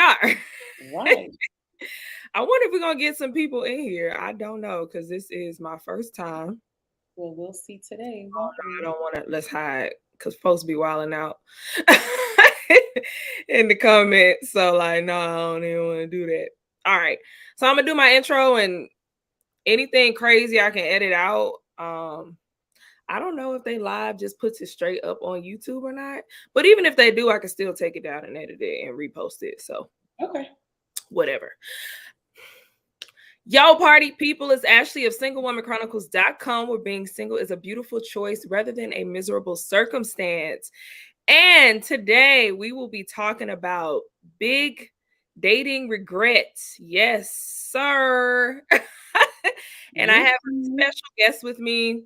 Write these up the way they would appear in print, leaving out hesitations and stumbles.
are. Right. I wonder if we're gonna get some people in here. I don't know because this is my first time. Well, we'll see today, won't I we? don't want to. Let's hide because folks be wilding out in the comments. So like, no, I don't even want to do that. All right, so I'm gonna do my intro and anything crazy I can edit out. I don't know if they live just puts it straight up on YouTube or not. But even if they do, I can still take it down and edit it and repost it. So Okay. whatever. Yo, party people, it's Ashley of SingleWomanChronicles.com, where being single is a beautiful choice rather than a miserable circumstance. And today we will be talking about big dating regrets. Yes, sir. And I have a Mhm. special guest with me.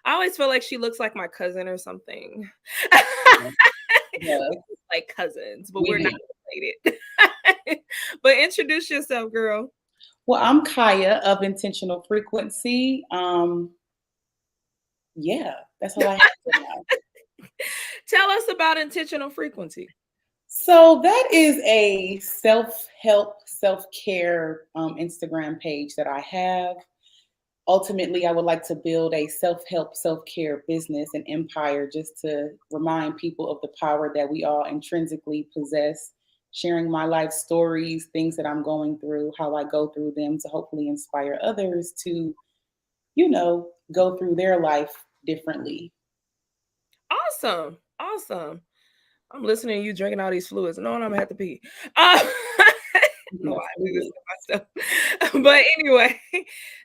I always feel like she looks like my cousin or something. Yeah. We Yeah, look like cousins, but we we're not do. related. But introduce yourself, girl. Well, I'm Kaya of Intentional Frequency. Yeah, that's all I have for now. Tell us about intentional frequency. So that is a self-help, self-care Instagram page that I have. Ultimately, I would like to build a self-help, self-care business and empire just to remind people of the power that we all intrinsically possess, sharing my life stories, things that I'm going through, how I go through them to hopefully inspire others to, go through their life differently. Awesome. Awesome. I'm listening to you drinking all these fluids, knowing I'm gonna have to pee. Uh, no, Yeah, I do this fluid. to myself. But anyway,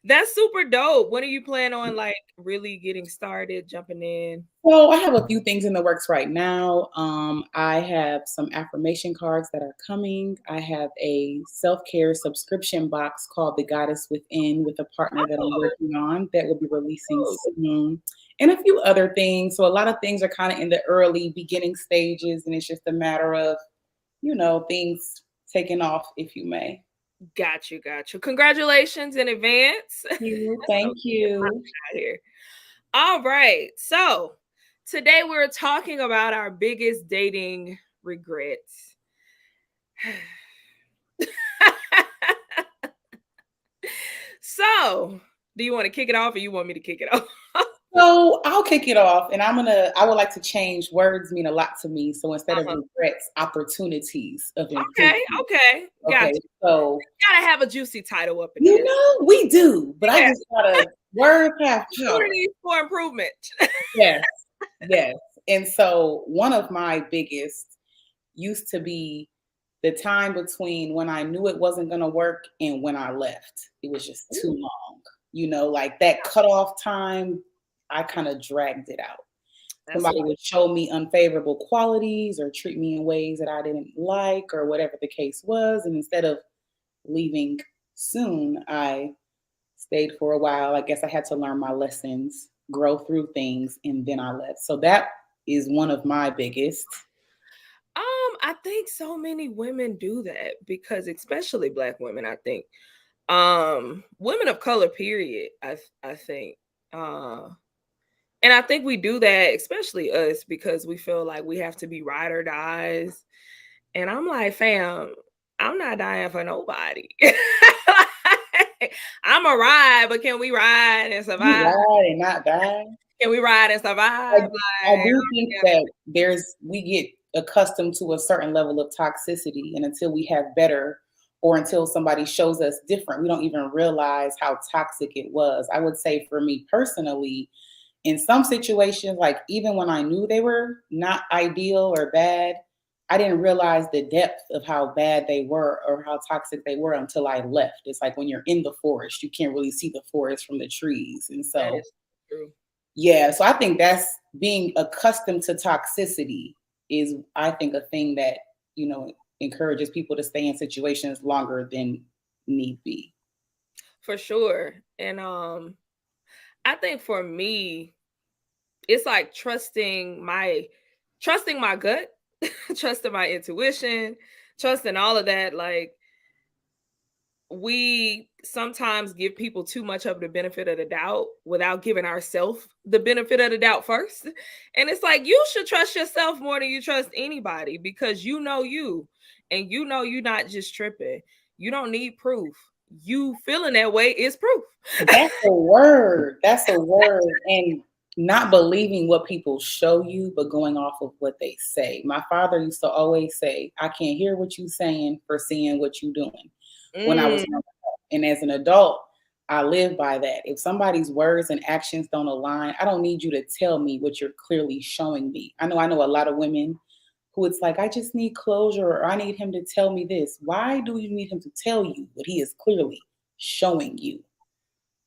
that's super dope. When are you planning on like really getting started, jumping in? So I have a few things in the works right now. I have some affirmation cards that are coming. I have a self-care subscription box called The Goddess Within with a partner that I'm Oh, working on that will be releasing oh, soon. And a few other things. So a lot of things are kind of in the early beginning stages, and it's just a matter of, things taking off, if you may. got you, got you. Congratulations in advance. Thank you. So Thank you. out here. All right. So today we're talking about our biggest dating regrets. So, do you want to kick it off or you want me to kick it off? So I'll kick it off, and I would like to change words mean a lot to me. So instead of Uh-huh. regrets, opportunities of Okay, improvement. okay. Okay, Gotcha. so Gotta have a juicy title up in here. we do, but I Yeah. just gotta words have power. Opportunities for improvement. Yes, yes. And so one of my biggest used to be the time between when I knew it wasn't gonna work and when I left. It was just too Ooh, long. Like that cutoff time, I kind of dragged it out. that's a Somebody would show me unfavorable qualities or treat me in ways that I didn't like or whatever the case was. And instead of leaving soon, I stayed for a while. I guess I had to learn my lessons, grow through things, and then I left. So that is one of my biggest. I think so many women do that because especially black women, I think. Women of color, period. I think. Uh and I think we do that, especially us, because we feel like we have to be ride or dies. And I'm like, fam, I'm not dying for nobody. Like, I'm a ride, but can we ride and You survive? ride and not die. Can we ride and I, survive? I Like, do think that we get accustomed to a certain level of toxicity, and until we have better, or until somebody shows us different, we don't even realize how toxic it was. I would say for me personally, in some situations, like even when I knew they were not ideal or bad, I didn't realize the depth of how bad they were or how toxic they were until I left. It's like when you're in the forest, you can't really see the forest from the trees. And that so is true. yeah, so I think that's being accustomed to toxicity is, I think, a thing that, encourages people to stay in situations longer than need be. For sure. And I think for me, it's like trusting my gut, trusting my intuition, trusting all of that. Like we sometimes give people too much of the benefit of the doubt without giving ourselves the benefit of the doubt first. And it's like you should trust yourself more than you trust anybody because you know you. and you know you're not just tripping. You don't need proof. You feeling that way is proof. That's a word. That's a word. And not believing what people show you, but going off of what they say. My father used to always say, I can't hear what you're saying for seeing what you're doing when I was Mm. young. And as an adult, I live by that. If somebody's words and actions don't align, I don't need you to tell me what you're clearly showing me. I know a lot of women who it's like, I just need closure or I need him to tell me this. Why do you need him to tell you what he is clearly showing you?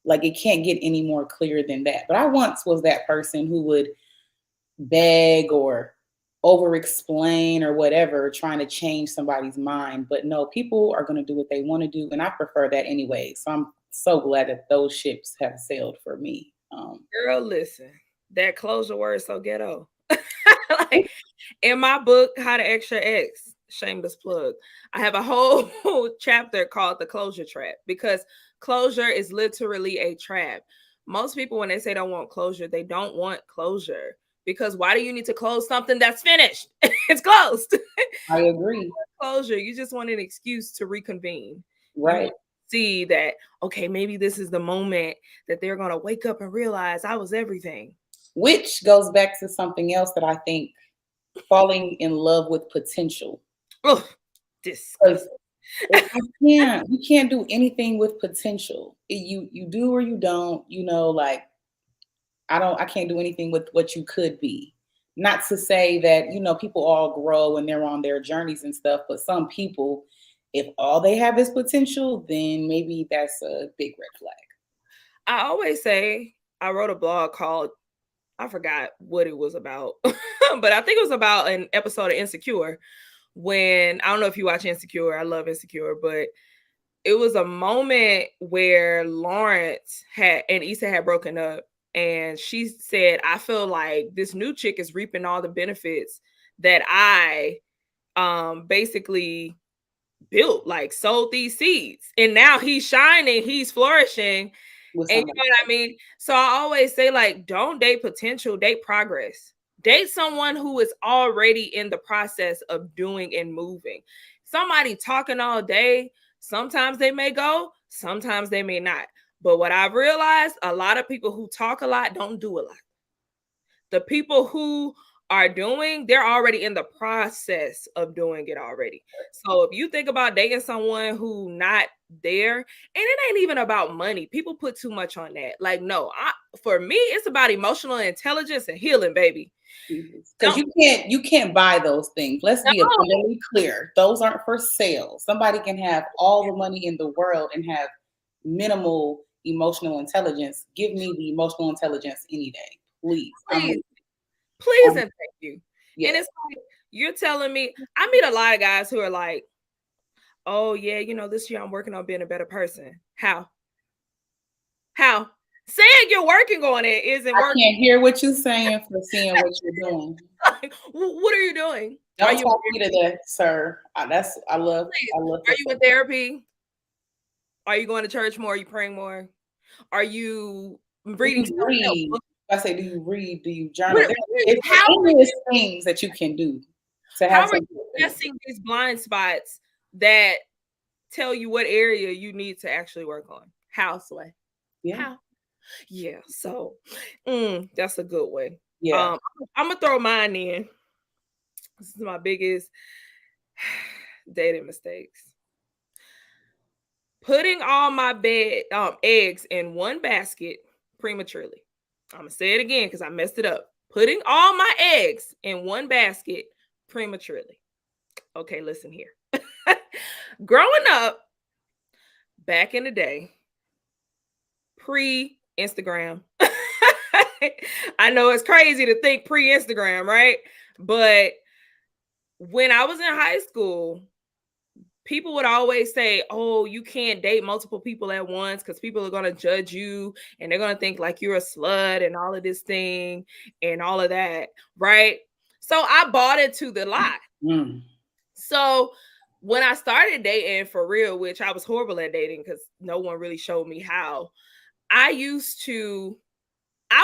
Like it can't get any more clear than that. But I once was that person who would beg or over explain or whatever, trying to change somebody's mind. But no, people are going to do what they want to do. And I prefer that anyway. So I'm so glad that those ships have sailed for me. Girl, listen, that closure word so ghetto. Like in my book, How to Extra X, shameless plug, I have a whole chapter called The Closure Trap, because closure is literally a trap. Most people, when they say don't want closure, they don't want closure. Because why do you need to close something that's finished? It's closed. I agree. Closure. You just want an excuse to reconvene. You Right. want to see that, okay, maybe this is the moment that they're going to wake up and realize I was everything. Which goes back to something else that I think, falling in love with potential. Oh, disgusting. You can't do anything with potential. You do or you don't, like I can't do anything with what you could be. Not to say that, people all grow and they're on their journeys and stuff, but some people, if all they have is potential, then maybe that's a big red flag. I always say, I wrote a blog called, I forgot what it was about, but I think it was about an episode of Insecure. When, I don't know if you watch Insecure, I love Insecure, but it was a moment where Lawrence and Issa had broken up, and she said, I feel like this new chick is reaping all the benefits that I basically built, like sowed these seeds, and now he's shining, he's flourishing. And you know what I mean? So I always say, like, don't date potential, date progress. Date someone who is already in the process of doing and moving. Somebody talking all day, sometimes they may go, sometimes they may not. But what I've realized, a lot of people who talk a lot don't do a lot. The people who are doing, they're already in the process of doing it already. So if you think about dating someone who not there, and it ain't even about money. People put too much on that. Like, no, for me, it's about emotional intelligence and healing, baby. Because you can't buy those things. Let's be abundantly clear. Those aren't for sale. Somebody can have all the money in the world and have minimal emotional intelligence. Give me the emotional intelligence any day, please. Please and thank you. Yes. And it's like, you're telling me, I meet a lot of guys who are like, oh yeah, this year I'm working on being a better person. How? Saying you're working on it isn't working. I can't hear what you're saying for seeing what you're doing. What are you doing? Don't talk me to that, sir. I love. Are you in therapy? Are you going to church more? Are you praying more? Are you reading? I say, do you read? Do you journal? There's endless things that you can do to have. How are you addressing these blind spots that tell you what area you need to actually work on? How, Sway? Yeah. How? Yeah. So that's a good way. Yeah. I'm gonna throw mine in. This is my biggest dating mistakes. Putting all my eggs in one basket prematurely. I'm gonna say it again because I messed it up. Putting all my eggs in one basket prematurely. Okay, listen here. Growing up, back in the day, pre-Instagram. I know it's crazy to think pre-Instagram, right? But when I was in high school, people would always say, oh, you can't date multiple people at once because people are going to judge you and they're going to think like you're a slut and all of this thing and all of that, right? So I bought into the lie. So when I started dating for real, which I was horrible at dating because no one really showed me how, I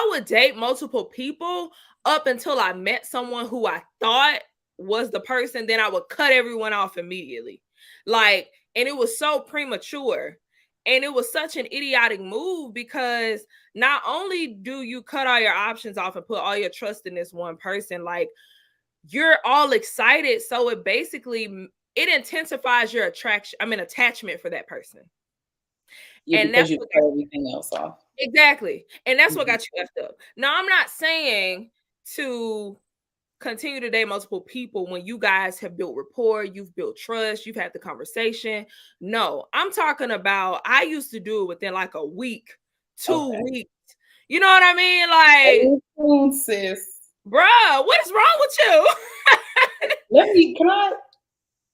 would date multiple people up until I met someone who I thought was the person, then I would cut everyone off immediately. Like, and it was so premature. And it was such an idiotic move because not only do you cut all your options off and put all your trust in this one person, like you're all excited. So it basically it intensifies your attachment for that person. Yeah, And because that's you what cut everything else off. exactly. And that's what Mhm. got you effed up. Now, I'm not saying to continue to date multiple people when you guys have built rapport, you've built trust, you've had the conversation. No, I'm talking about I used to do it within like a week, 2 weeks. You know what I mean? Like, Oh, sis. bruh, what is wrong with you? Can I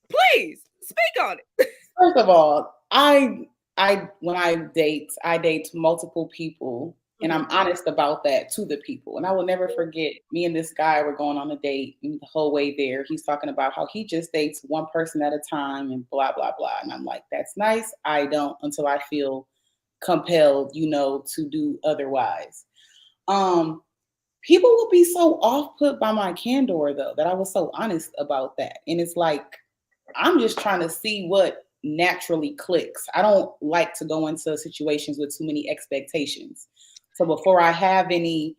Please speak on it. first of all, when I date multiple people and I'm Mhm. honest about that to the people. And I will never forget me and this guy were going on a date and the whole way there. He's talking about how he just dates one person at a time and blah, blah, blah. And I'm like, that's nice. I don't until I feel compelled, to do otherwise. Um, People will be so off put by my candor though, that I was so honest about that. And it's like, I'm just trying to see what naturally clicks. I don't like to go into situations with too many expectations. So before I have any,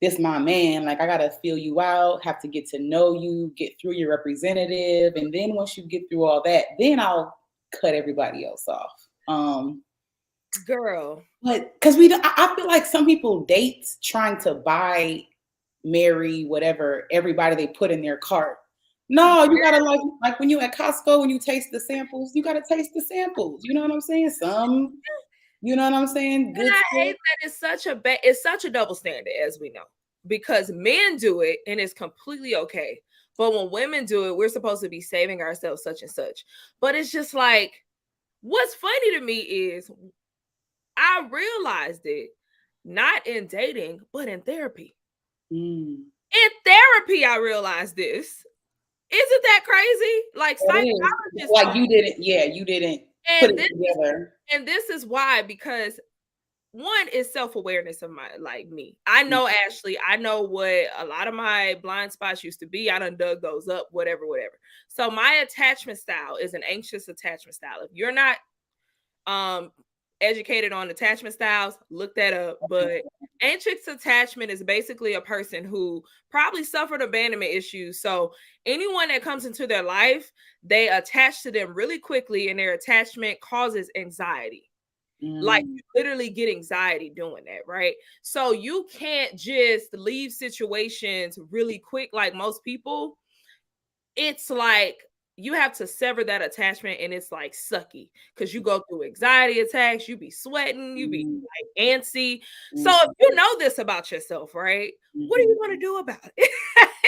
this my man, like I gotta feel you out, have to get to know you, get through your representative. And then once you get through all that, then I'll cut everybody else off. Girl. But because I feel like some people date trying to buy, marry, whatever, everybody they put in their cart. No, you gotta like when you at Costco when you taste the samples, you gotta taste the samples. You know what I'm saying? You know what I'm saying? And Good I stuff. hate that it's such a double standard, as we know, because men do it and it's completely okay. But when women do it, we're supposed to be saving ourselves such and such. But it's just like, what's funny to me is I realized it not in dating, but in therapy. Mm, In therapy, I realized this. Isn't that crazy? Like that is. It's psychologists like talk, you didn't put and it together. this is why, because one is self-awareness of my like me. I Mm, know Ashley, I know what a lot of my blind spots used to be. I done dug those up, whatever, whatever. So my attachment style is an anxious attachment style. If you're not um educated on attachment styles, look that up. But anxious attachment is basically a person who probably suffered abandonment issues. So anyone that comes into their life, they attach to them really quickly, and their attachment causes anxiety. Like mm, you literally get anxiety doing that, right? So you can't just leave situations really quick like most people. It's like you have to sever that attachment, and it's like sucky because you go through anxiety attacks, you be sweating, you be mm, like antsy. So mm, if you know this about yourself, right? What are you mhm. going to do about it?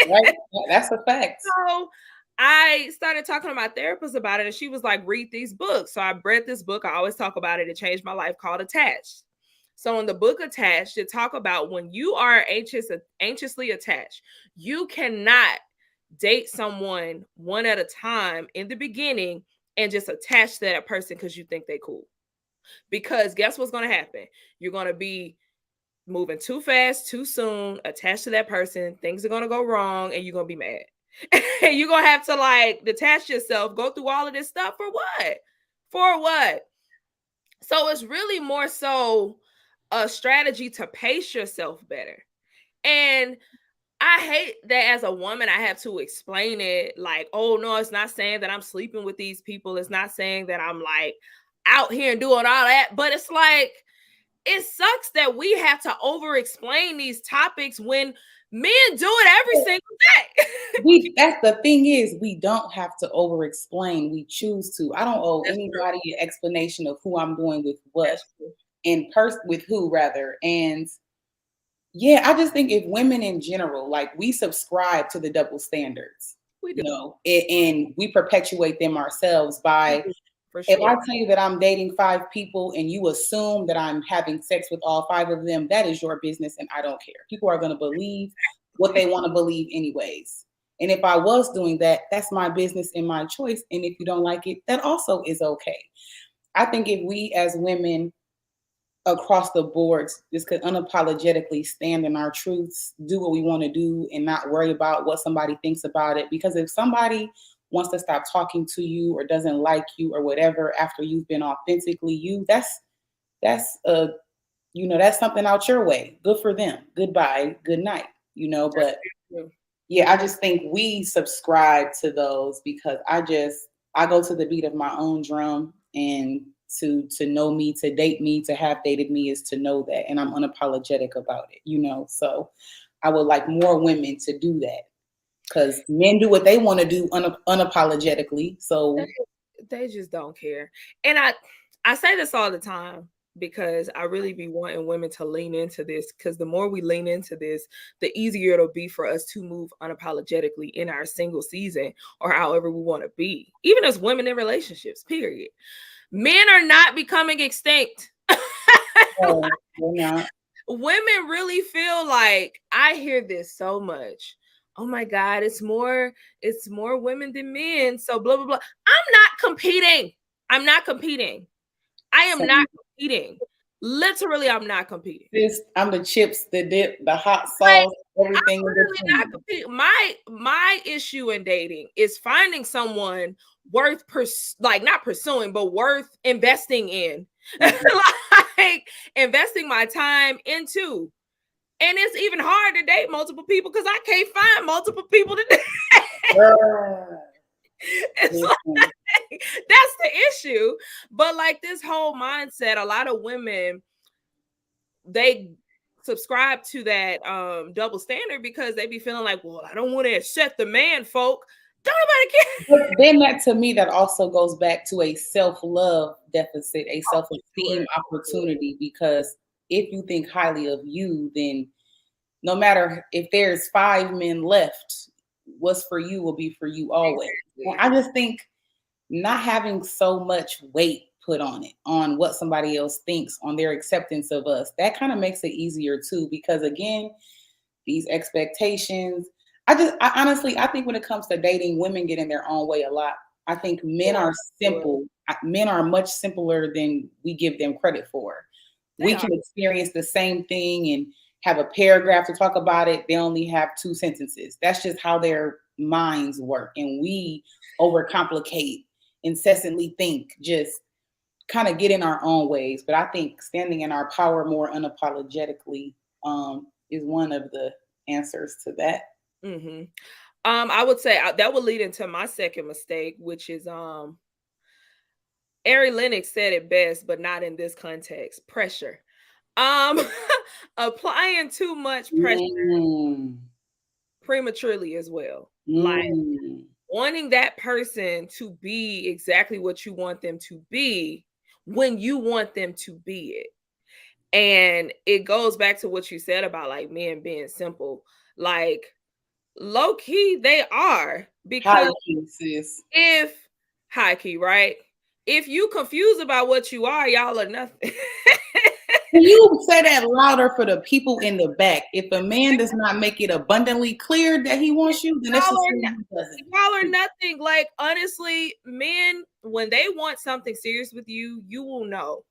Right? That's a fact. So I started talking to my therapist about it, and she was like, read these books. So I read this book. I always talk about it. It changed my life, called Attached. So in the book Attached, it talk about when you are anxiously attached, you cannot date someone one at a time in the beginning and just attach to that person because you think they cool. Because guess what's going to happen? You're going to be moving too fast, too soon, attached to that person. Things are going to go wrong, and you're going to be mad. And you're gonna have to like detach yourself, go through all of this stuff for what? For what? So it's really more so a strategy to pace yourself better. And I hate that as a woman, I have to explain it like, oh no, it's not saying that I'm sleeping with these people. It's not saying that I'm like out here and doing all that. But it's like, it sucks that we have to over explain these topics when men do it every single day. That's the thing is we don't have to over explain. We choose to. I don't owe That's true. anybody an explanation of who I'm doing with what That's true. in person with who rather. And yeah, I just think if women in general, like we subscribe to the double standards, We do. and we perpetuate them ourselves by For if I sure. tell you that I'm dating 5 people and you assume that I'm having sex with all 5 of them, that is your business and I don't care. People are going to believe what they want to believe anyways. And if I was doing that, that's my business and my choice. And if you don't like it, that also is okay. I think if we as women across the board just could unapologetically stand in our truths, do what we want to do, and not worry about what somebody thinks about it. Because if somebody wants to stop talking to you or doesn't like you or whatever after you've been authentically you, that's a that's something out your way. Good for them. Goodbye, good night. That's But true. yeah, I just think we subscribe to those because I go to the beat of my own drum, and to know me, to date me, to have dated me is to know that, and I'm unapologetic about it. So I would like more women to do that because men do what they want to do unapologetically. So They just don't care. And I say this all the time because I really be wanting women to lean into this, because the more we lean into this, the easier it'll be for us to move unapologetically in our single season or however we want to be, even as women in relationships, period. Men are not becoming extinct. no, we're not. Women really feel like, I hear this so much. Oh my God, it's more women than men. So blah blah blah. I'm not competing. I'm not competing. I am not competing. Literally, I'm not competing. I'm the chips, the dip, the hot Like, sauce, everything in literally not between. competing. My issue in dating is finding someone worth like not pursuing, but worth investing in. Like investing my time into. And it's even hard to date multiple people because I can't find multiple people to date. It's like, that's the issue. But like this whole mindset, a lot of women, they subscribe to that double standard because they be feeling like, well, I don't want to accept the man folk. Don't nobody But then that to me, that also goes back to a self-love deficit, a self-esteem care. opportunity, because if you think highly of you, then no matter if there's 5 men left, what's for you will be for you always. And I just think not having so much weight put on it, on what somebody else thinks, on their acceptance of us, that kind of makes it easier too. Because again, these expectations, I honestly, I think when it comes to dating, women get in their own way a lot. I think men are simple. Men are much simpler than we give them credit for. We can experience the same thing and have a paragraph to talk about it. They only have 2 sentences. That's just how their minds work. And we overcomplicate, incessantly think, just kind of get in our own ways. But I think standing in our power more unapologetically is one of the answers to that. Mm-hmm. I would say that would lead into my second mistake, which is Ari Lennox said it best, but not in this context. Pressure. Um, applying too much pressure prematurely as well. Like wanting that person to be exactly what you want them to be when you want them to be it. And it goes back to what you said about like men being simple. Like low key, they are, High because key, sis. if high key, right? If you confused about what you are, y'all are nothing. Can you say that louder for the people in the back? If a man does not make it abundantly clear that he wants you, then it's just y'all are nothing. Like honestly, men, when they want something serious with you, you will know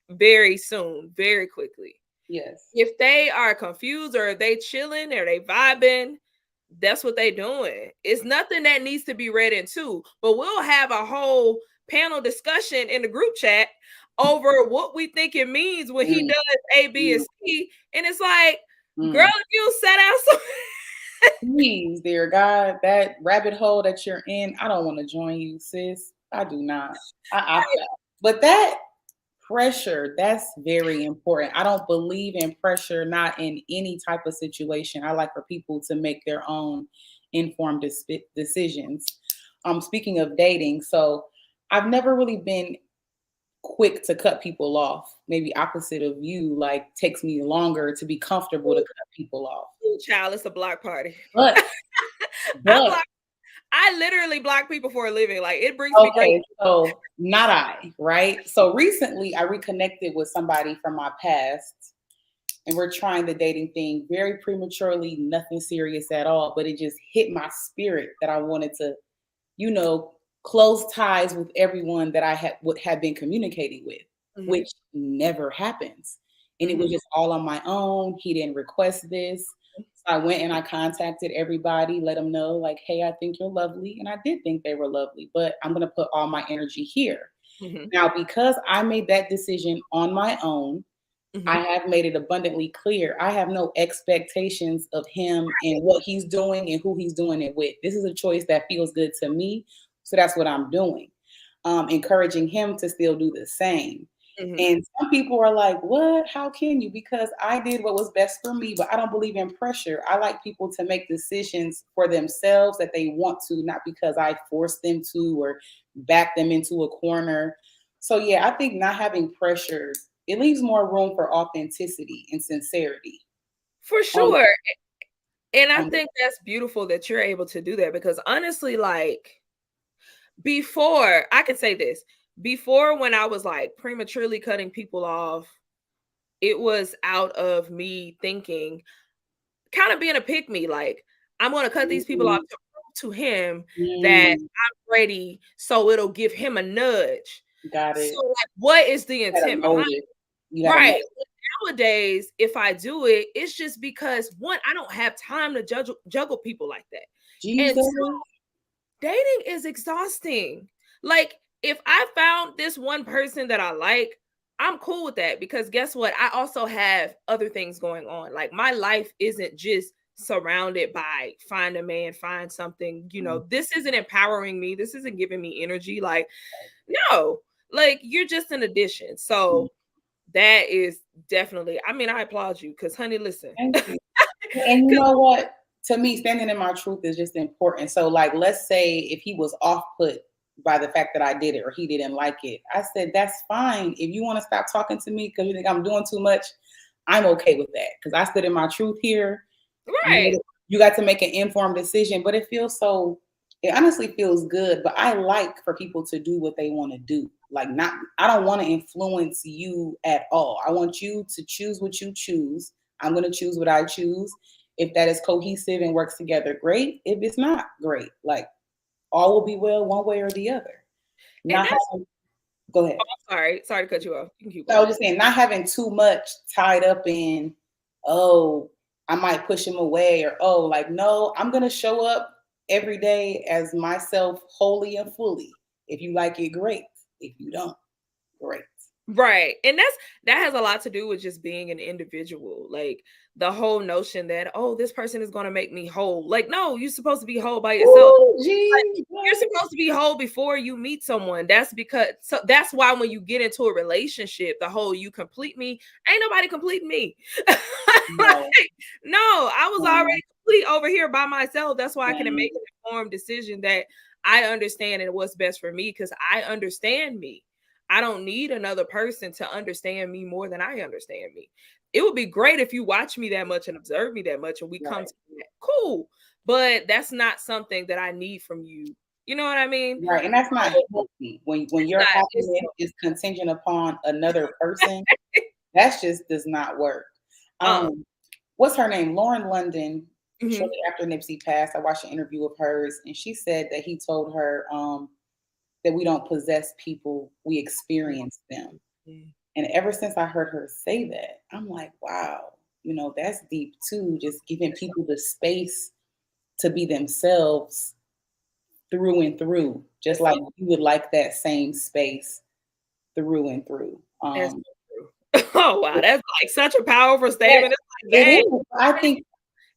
very soon, very quickly. Yes. If they are confused or they chilling or they vibing, that's what they doing. It's nothing that needs to be read into, but we'll have a whole panel discussion in the group chat over what we think it means when he does A, B, and C. And it's like, girl, if you set out some please, dear God, that rabbit hole that you're in, I don't want to join you, sis. I do not. But that pressure, that's very important. I don't believe in pressure, not in any type of situation. I like for people to make their own informed decisions. Speaking of dating, so I've never really been quick to cut people off. Maybe opposite of you, like takes me longer to be comfortable to cut people off. Child, it's a block party. But I literally block people for a living. Like it brings me great. So not I, right? So recently I reconnected with somebody from my past, and we're trying the dating thing very prematurely, nothing serious at all, but it just hit my spirit that I wanted to, close ties with everyone that I would have been communicating with. Mm-hmm. which never happens. And it Mm-hmm. was just all on my own. He didn't request this. So I went and I contacted everybody, let them know, like, hey, I think you're lovely. And I did think they were lovely, but I'm going to put all my energy here. Mm-hmm. Now, because I made that decision on my own, Mm-hmm. I have made it abundantly clear. I have no expectations of him and what he's doing and who he's doing it with. This is a choice that feels good to me. So that's what I'm doing. Encouraging him to still do the same. Mm-hmm. And some people are like, what? How can you? Because I did what was best for me, but I don't believe in pressure. I like people to make decisions for themselves that they want to, not because I forced them to or back them into a corner. So yeah, I think not having pressure, it leaves more room for authenticity and sincerity. For On, sure. And I on think that's beautiful that you're able to do that because honestly, like before, I can say this before when I was like prematurely cutting people off, it was out of me thinking, kind of being a pick me, like I'm going to cut these people off mm, to prove to him that mm, I'm ready, so it'll give him a nudge. got So, it. like, what is the You got a intent behind motive. You got a right? motive. Nowadays, if I do it, it's just because one, I don't have time to juggle people like that, and Jesus. dating is exhausting. Like, if I found this one person that I like, I'm cool with that because guess what? I also have other things going on. Like, my life isn't just surrounded by find a man, find something. This isn't empowering me. This isn't giving me energy. Like, no, like, you're just an addition. So, that is definitely, I mean, I applaud you because, honey, listen. Thank you. And you know what? To me, standing in my truth is just important. So, like, let's say if he was off put by the fact that I did it or he didn't like it, I said, that's fine. If you want to stop talking to me because you think I'm doing too much, I'm okay with that because I stood in my truth here. Right. You got to make an informed decision, but it honestly feels good. But I like for people to do what they want to do. Like, not, I don't want to influence you at all. I want you to choose what you choose. I'm going to choose what I choose. If that is cohesive and works together, great. If it's not, great. Like, all will be well one way or the other. And Not that's, having, go ahead. sorry to cut you off. You can keep So I going. was just saying, not having too much tied up in, oh, I might push him away, or oh, like, no, I'm gonna show up every day as myself wholly and fully. If you like it, great. If you don't, great. Right. And that has a lot to do with just being an individual. Like, the whole notion that, oh, this person is going to make me whole. Like, no, you're supposed to be whole by yourself. Ooh, Like, geez. you're supposed to be whole before you meet someone. That's why when you get into a relationship, the whole you complete me, ain't nobody complete me. Like, No, no, I was no, already complete over here by myself. That's why I can no. make an informed decision that I understand and what's best for me because I understand me. I don't need another person to understand me more than I understand me. It would be great if you watch me that much and observe me that much and we come Right, to that. Cool. But that's not something that I need from you. You know what I mean? right, and that's not So, healthy. When it's your not, it's happiness is contingent upon another person, that just does not work. uh, What's her name? Lauren London. mhm. Shortly after Nipsey passed, I watched an interview of hers, and she said that he told her that we don't possess people, we experience them. Mhm. And ever since I heard her say that, I'm like, wow, that's deep too. Just giving people the space to be themselves through and through, just That's like so, you would like that same space through and through. that's so true. Oh wow, that's like such a powerful That statement. It's like, it dang. is. I think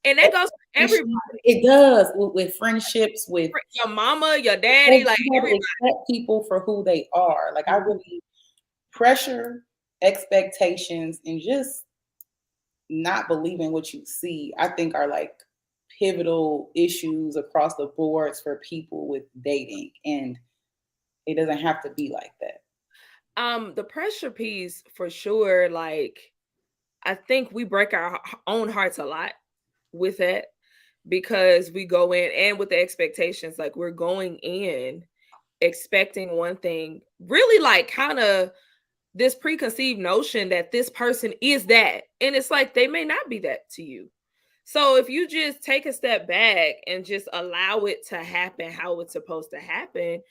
And that goes for everybody. it does with friendships, with Your mama, your because daddy, like you have to everybody. accept people for who they are. Like, I really pressure, expectations, and just not believing what you see, I think are like pivotal issues across the boards for people with dating. And it doesn't have to be like that. The pressure piece for sure, like I think we break our own hearts a lot with it because we go in and with the expectations, like we're going in expecting one thing, really like kind of this preconceived notion that this person is that. And it's like they may not be that to you. So if you just take a step back and just allow it to happen how it's supposed to happen,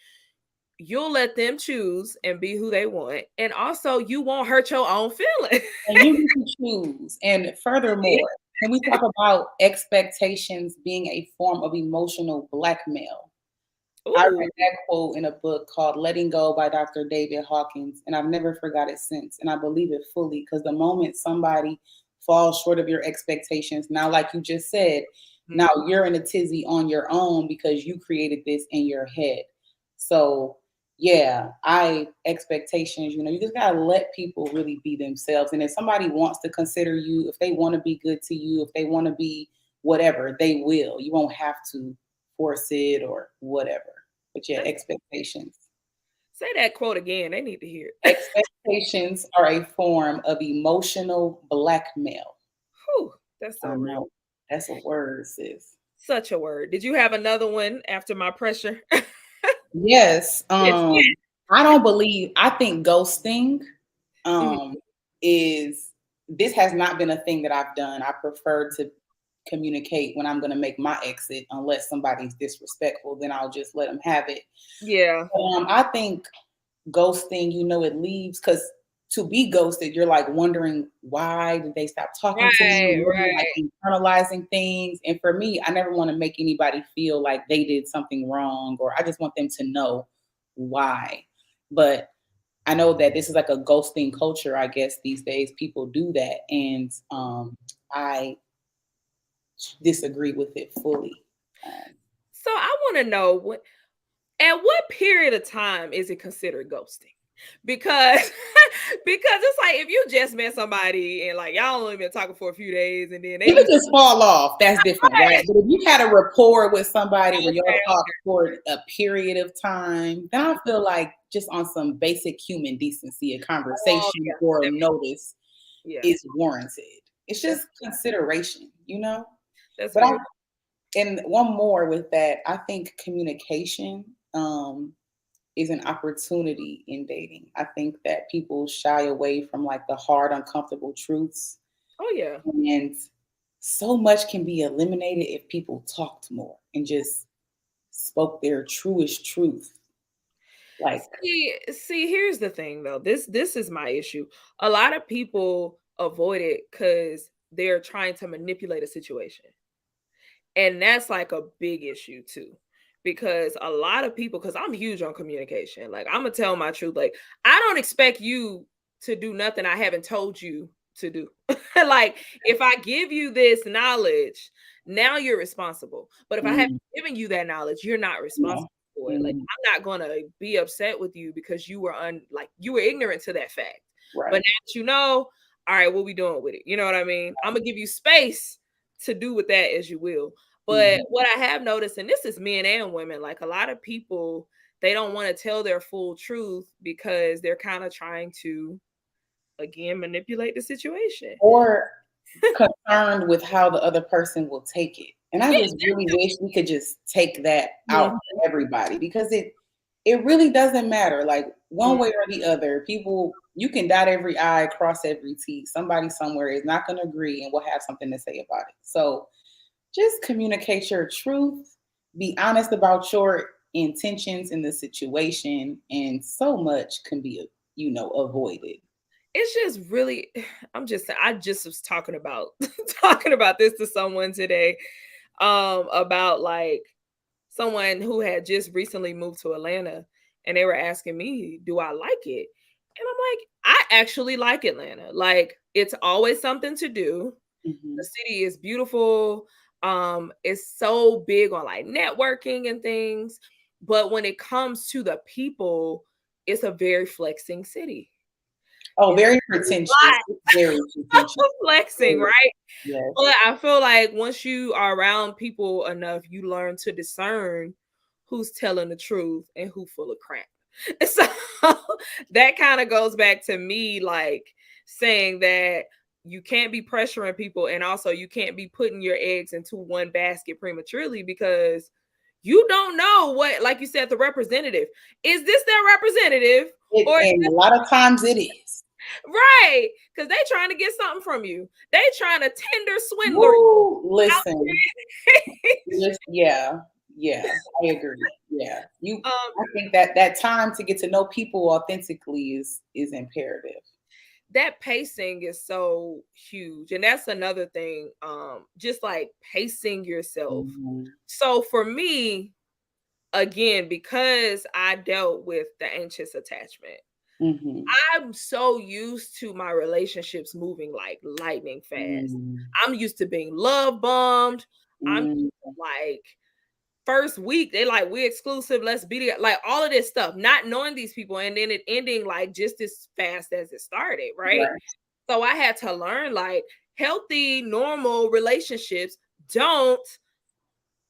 you'll let them choose and be who they want. And also you won't hurt your own feelings. And you get to choose. And furthermore, can we talk about expectations being a form of emotional blackmail? I Ooh, read that quote in a book called Letting Go by Dr. David Hawkins, and I've never forgot it since. And I believe it fully because the moment somebody falls short of your expectations, now, like you just said, now you're in a tizzy on your own because you created this in your head. So, yeah, expectations, you just got to let people really be themselves. And if somebody wants to consider you, if they want to be good to you, if they want to be whatever, they will. You won't have to force it or whatever. But yeah, that's, expectations. say that quote again. They need to hear it. Expectations are a form of emotional blackmail. Whew, that's so I real. know. That's a word, sis. Such a word. Did you have another one after my pressure? Yes. Yes. I think ghosting Mhm. um is this has not been a thing that I've done. I prefer to communicate when I'm going to make my exit unless somebody's disrespectful, then I'll just let them have it. Yeah. I think ghosting, it leaves because to be ghosted, you're like wondering why did they stop talking to me? Right, And then you're right. like internalizing things. And for me, I never want to make anybody feel like they did something wrong, or I just want them to know why. But I know that this is like a ghosting culture, I guess these days people do that. And I disagree with it fully. Um, So I want to know at what period of time is it considered ghosting? Because because it's like if you just met somebody and like y'all only been talking for a few days and then they You could just just fall off. That's different, right? But if you had a rapport with somebody where y'all okay, talk for a period of time, then I feel like just on some basic human decency, a oh conversation yeah, or a notice yeah, is warranted. It's that's just consideration. that's But very and one more with that, I think communication is an opportunity in dating. I think that people shy away from like the hard, uncomfortable truths, oh yeah. and so much can be eliminated if people talked more and just spoke their truest truth. Like, See, here's the thing though. This is my issue. A lot of people avoid it because they're trying to manipulate a situation. And that's like a big issue too. Because a lot of people, because I'm huge on communication. Like I'm gonna tell my truth. Like, I don't expect you to do nothing I haven't told you to do. Like, if I give you this knowledge, now you're responsible. But if I haven't mm, given you that knowledge, you're not no, responsible for it. Like, mm, I'm not gonna be upset with you because you were you were ignorant to that fact. But now right. that you know, all right, what we doing with it? You know what I mean? I'm gonna give you space to do with that as you will. But Mhm. what I have noticed, and this is men and women, like a lot of people, they don't want to tell their full truth because they're kind of trying to, again, manipulate the situation. Or concerned with how the other person will take it. And I Yeah. just really wish we could just take that out Mhm. for everybody because it really doesn't matter. Like one Mhm. way or the other, people you can dot every I, cross every T. Somebody somewhere is not going to agree and will have something to say about it. So just communicate your truth, be honest about your intentions in the situation, and so much can be, avoided. It's just really, I just was talking about talking about this to someone today, about like someone who had just recently moved to Atlanta, and they were asking me, "Do I like it?" And I'm like, "I actually like Atlanta. Like, it's always something to do. The Mhm. city is beautiful. It's so big on like networking and things, but when it comes to the people, it's a very flexing city. Oh, It's very a pretentious. lot It's very pretentious. of flexing, Very, right? yes. But I feel like once you are around people enough, you learn to discern who's telling the truth and who full of crap. And so that kind of goes back to me like saying that you can't be pressuring people and also you can't be putting your eggs into one basket prematurely because you don't know what, like you said, the representative. Is this their representative? Or And a lot of times it is. right, because they trying to get something from you. They trying to tender swindler you Woo, out listen, here. yeah. Yeah, I agree. Yeah. Um, I think that that time to get to know people authentically is imperative. that pacing is so huge, and that's another thing. Just like pacing yourself. Mhm. So for me, again, because I dealt with the anxious attachment, Mhm. I'm so used to my relationships moving like lightning fast. Mm. I'm used to being love bombed. I'm Mm. like first week they like we exclusive, let's be together, like all of this stuff, not knowing these people, and then it ending like just as fast as it started, right? Right. So I had to learn like healthy, normal relationships don't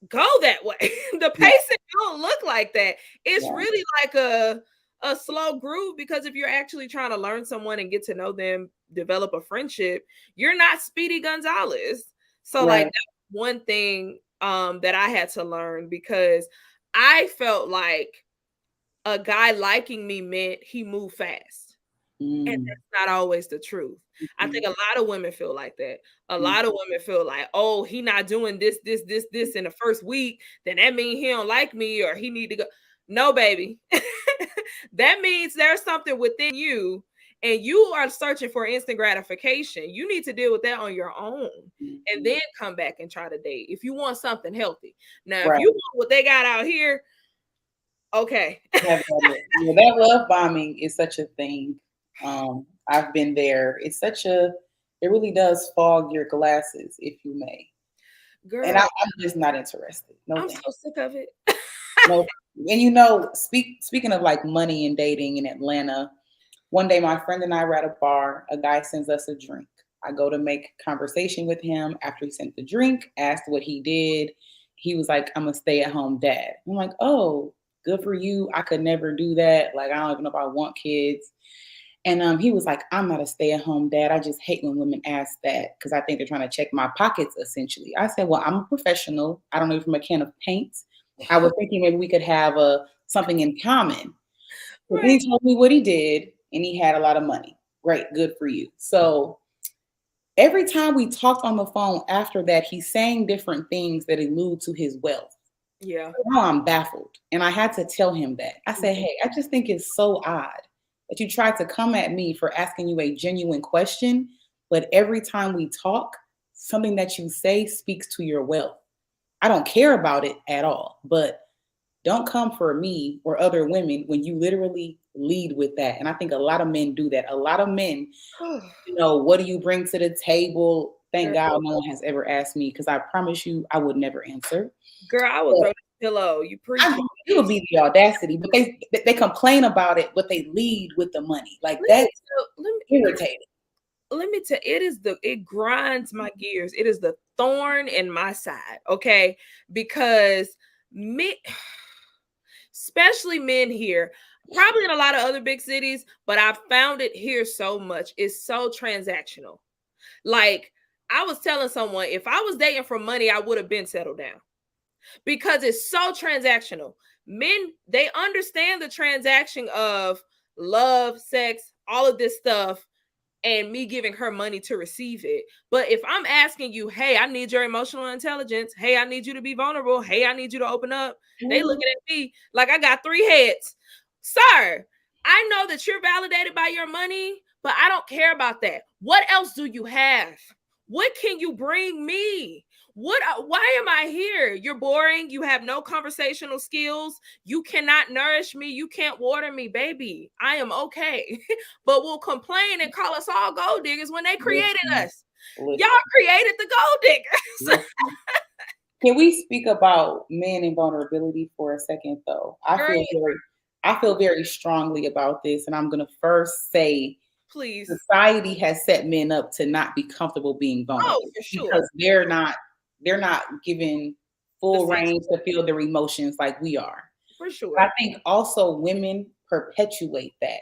go that way. The Yeah. pacing don't look like that. It's Yeah. really like a slow groove, because if you're actually trying to learn someone and get to know them, develop a friendship, you're not Speedy Gonzalez. So like Right. that's one thing that I had to learn, because I felt like a guy liking me meant he moved fast. And Mm. that's not always the truth. I think Mhm. a lot of women feel like that. A Mm. lot of women feel like, oh, he not doing this in the first week, then that means he don't like me or he need to go. No, baby. That means there's something within you and you are searching for instant gratification. You need to deal with that on your own and Mhm. then come back and try to date if you want something healthy. Now, if Right. you want what they got out here, okay. Have done it. Yeah, that love bombing is such a thing. I've been there. It's such a it really does fog your glasses, if you may. And Girl, I'm just not interested. No I'm thanks. so sick of it. No. And speaking of like money and dating in Atlanta, one day my friend and I were at a bar. A guy sends us a drink. I go to make conversation with him after he sent the drink, asked what he did. He was like, I'm a stay-at-home dad. I'm like, oh, good for you. I could never do that. Like, I don't even know if I want kids. And he was like, I'm not a stay-at-home dad. I just hate when women ask that because I think they're trying to check my pockets, essentially. I said, well, I'm a professional. I don't know from a can of paint. I was thinking maybe we could have something in common. But then Right. he told me what he did, and he had a lot of money. Great, good for you. So every time we talked on the phone after that, he's saying different things that allude to his wealth. Yeah. Now I'm baffled. And I had to tell him that. I said, Mhm. hey, I just think it's so odd that you tried to come at me for asking you a genuine question, but every time we talk, something that you say speaks to your wealth. I don't care about it at all, but don't come for me or other women when you literally lead with that. And I think a lot of men do that. A lot of men, what do you bring to the table? Thank Girl, God no one has ever asked me because I promise you I would never answer. girl, I will But throw the pillow. You I preaching. mean, it would be the audacity, but they complain about it, but they lead with the money. Like Let me that's tell irritating. let me tell it grinds my gears. It is the thorn in my side, okay? Because me especially men here, probably in a lot of other big cities, but I found it here so much. It's so transactional. Like I was telling someone, if I was dating for money, I would have been settled down because it's so transactional. Men, they understand the transaction of love, sex, all of this stuff, and me giving her money to receive it. But if I'm asking you, hey, I need your emotional intelligence. Hey, I need you to be vulnerable. Hey, I need you to open up. They Mhm. looking at me like I got three heads. Sir, I know that you're validated by your money, but I don't care about that. What else do you have? What can you bring me? Why am I here? You're boring. You have no conversational skills. You cannot nourish me. You can't water me, baby. I am okay. But will complain and call us all gold diggers when they created Listen, us. Y'all listen, created the gold diggers. listen. Can we speak about men and vulnerability for a second though? Girl, I feel very strongly about this, and I'm gonna first say please. society has set men up to not be comfortable being Oh, vulnerable for sure. because they're not given The full same, range to feel their emotions like we are. for But I sure. think also women perpetuate that.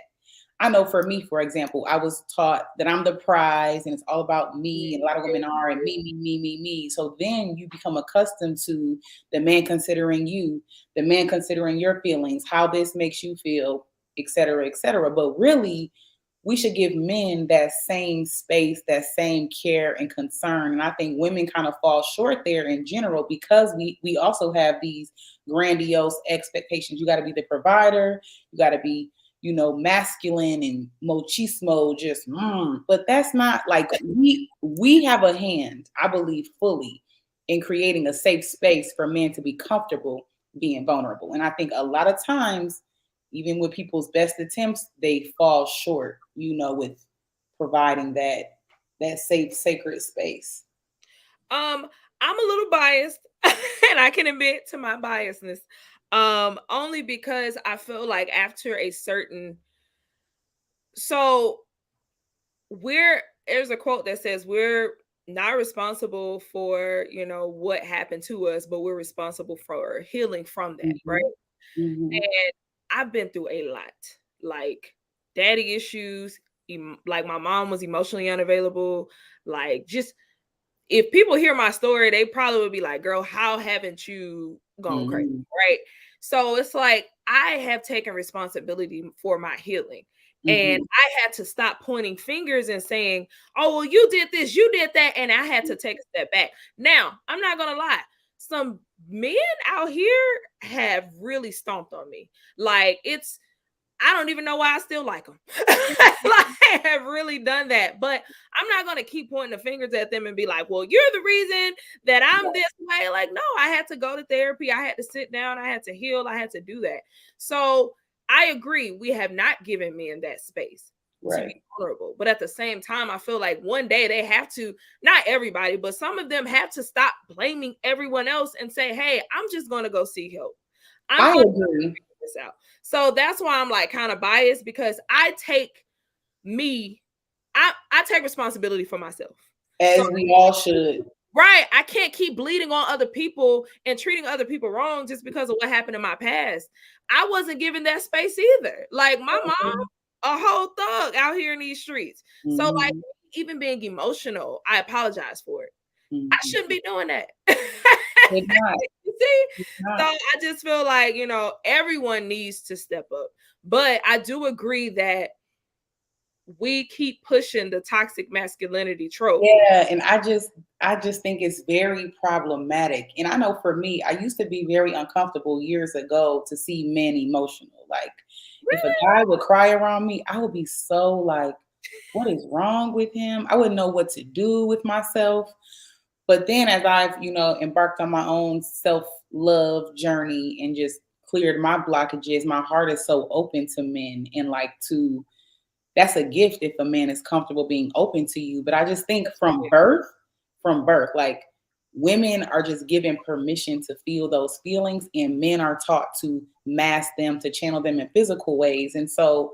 I know for me, for example, I was taught that I'm the prize and it's all about me, and a lot of women are, and me. So then you become accustomed to the man considering you, the man considering your feelings, how this makes you feel, et cetera, et cetera. But really, we should give men that same space, that same care and concern. And I think women kind of fall short there in general because we also have these grandiose expectations. You got to be the provider, you got to be, you know, masculine and machismo, just but that's not like we have a hand, I believe, fully in creating a safe space for men to be comfortable being vulnerable. And I think a lot of times, even with people's best attempts, they fall short, you know, with providing that safe, sacred space. I'm a little biased, and I can admit to my biasness. Only because I feel like after a certain so we're there's a quote that says we're not responsible for, you know, what happened to us, but we're responsible for healing from that, right? Mhm, mhm, And I've been through a lot, like daddy issues, like my mom was emotionally unavailable, like just if people hear my story, they probably would be like, girl, how haven't you gone crazy? mhm, Right. So it's like I have taken responsibility for my healing. And mhm, I had to stop pointing fingers and saying, oh, well, you did this, you did that. And I had to take a step back. Now, I'm not going to lie. Some men out here have really stomped on me. Like I don't even know why I still like them. Like, I have really done that. But I'm not going to keep pointing the fingers at them and be like, well, you're the reason that I'm this way. Like, no, I had to go to therapy. I had to sit down. I had to heal. I had to do that. So I agree. We have not given men that space to be right. vulnerable. But at the same time, I feel like one day they have to, not everybody, but some of them have to stop blaming everyone else and say, hey, I'm just going to go seek help. I'm I going to agree. figure this out. So that's why I'm like kind of biased because me, I take responsibility for myself. So As we all should. right, I can't keep bleeding on other people and treating other people wrong just because of what happened in my past. I wasn't given that space either. Like my mom, Mhm, a whole thug out here in these streets. So like mhm, even being emotional, I apologize for it. I mhm. shouldn't be doing that. It's not. You see? It's So not. I just feel like, you know, everyone needs to step up. But I do agree that we keep pushing the toxic masculinity trope. Yeah, and I just think it's very problematic. And I know for me, I used to be very uncomfortable years ago to see men emotional. Like if a Really? guy would cry around me, I would be so like, what is wrong with him? I wouldn't know what to do with myself. But then as I've, you know, embarked on my own self-love journey and just cleared my blockages, my heart is so open to men and like to that's a gift if a man is comfortable being open to you. But I just think from birth, like women are just given permission to feel those feelings, and men are taught to mask them, to channel them in physical ways. And so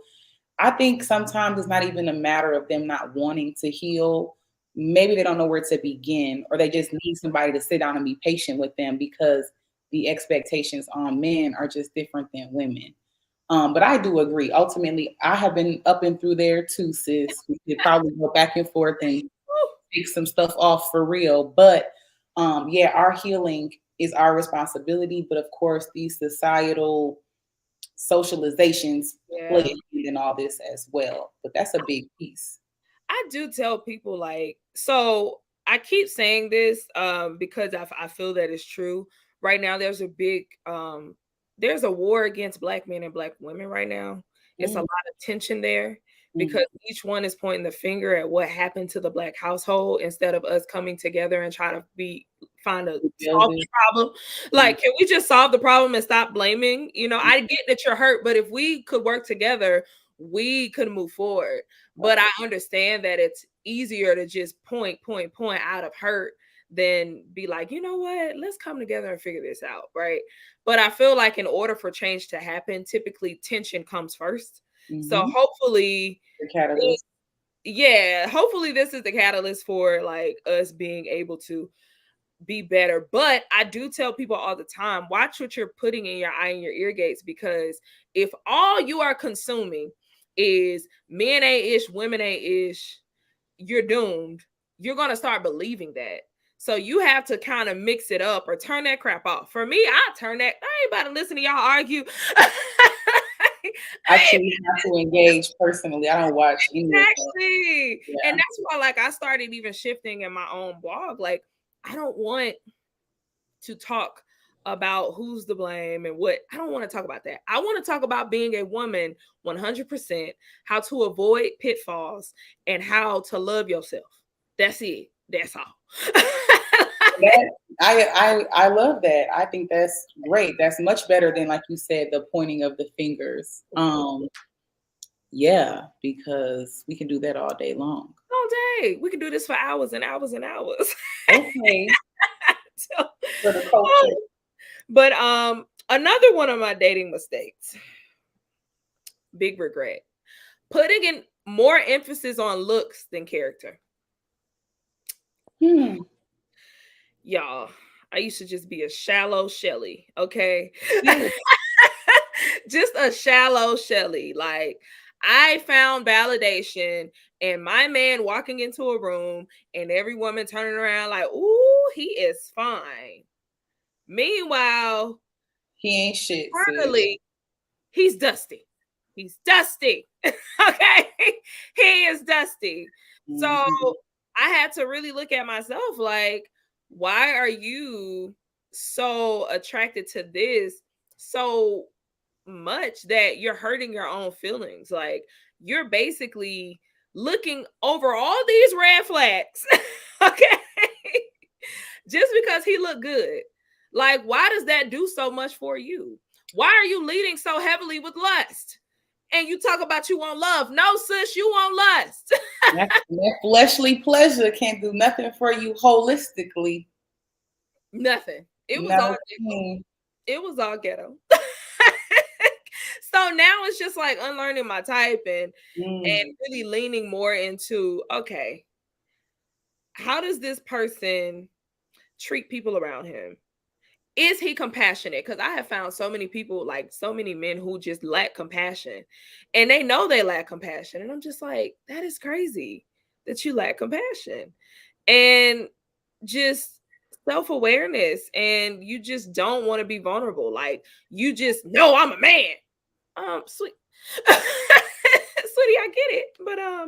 I think sometimes it's not even a matter of them not wanting to heal. Maybe they don't know where to begin, or they just need somebody to sit down and be patient with them because the expectations on men are just different than women. But I do agree. Ultimately, I have been up and through there too, sis. We could probably go back and forth and take some stuff off for real. But yeah, our healing is our responsibility. But of course, these societal socializations play a Yeah. hand in all this as well. But that's a big piece. I do tell people like so I keep saying this because I feel that it's true. Right now there's a war against black men and black women right now. It's a Mm, lot of tension there mhm. because each one is pointing the finger at what happened to the black household instead of us coming together and try to find a solve the Building. problem. Mm, Like, can we just solve the problem and stop blaming? You know, I get that you're hurt, but if we could work together, we could move forward. But right. I understand that it's easier to just point out of hurt than be like, you know what, let's come together and figure this out, right? But I feel like in order for change to happen, typically tension comes first. So Mhm. hopefully, The catalyst. yeah, hopefully this is the catalyst for like us being able to be better. But I do tell people all the time, watch what you're putting in your eye and your ear gates, because if all you are consuming is men ain't ish, women ain't ish, you're doomed. You're gonna start believing that. So you have to kind of mix it up or turn that crap off. For me, I turn that. I ain't about to listen to y'all argue. I choose not to engage personally. I don't watch any of that. Exactly. And Yeah. that's why like I started even shifting in my own blog. Like I don't want to talk about who's to blame and what. I don't want to talk about that. I want to talk about being a woman 100%, how to avoid pitfalls and how to love yourself. That's it. That's all. That, I love that. I think that's great. That's much better than, like you said, the pointing of the fingers. Yeah, because we can do that all day long. All day. We can do this for hours and hours and hours. Okay. So, For the culture. but another one of my dating mistakes, big regret, putting in more emphasis on looks than character. Y'all, I used to just be a shallow Shelly, okay? Just a shallow Shelly. Like I found validation in my man walking into a room and every woman turning around like, ooh, he is fine. Meanwhile, He ain't shit. internally, he's dusty. He's dusty. Okay. He is dusty. So I had to really look at myself like, why are you so attracted to this so much that you're hurting your own feelings? Like, you're basically looking over all these red flags. Okay. Just because he looked good. Like, why does that do so much for you? Why are you leading so heavily with lust? And you talk about you want love. No, sis, you want lust. that fleshly pleasure can't do nothing for you holistically. Nothing. It was all ghetto. It was all ghetto. So now it's just like unlearning my type and really leaning more into, okay, how does this person treat people around him? Is he compassionate? Because I have found so many people, like so many men who just lack compassion and they know they lack compassion. And I'm just like, that is crazy that you lack compassion and just self-awareness. And you just don't want to be vulnerable. Like you just know I'm a man. Sweet. Sweetie, I get it. But I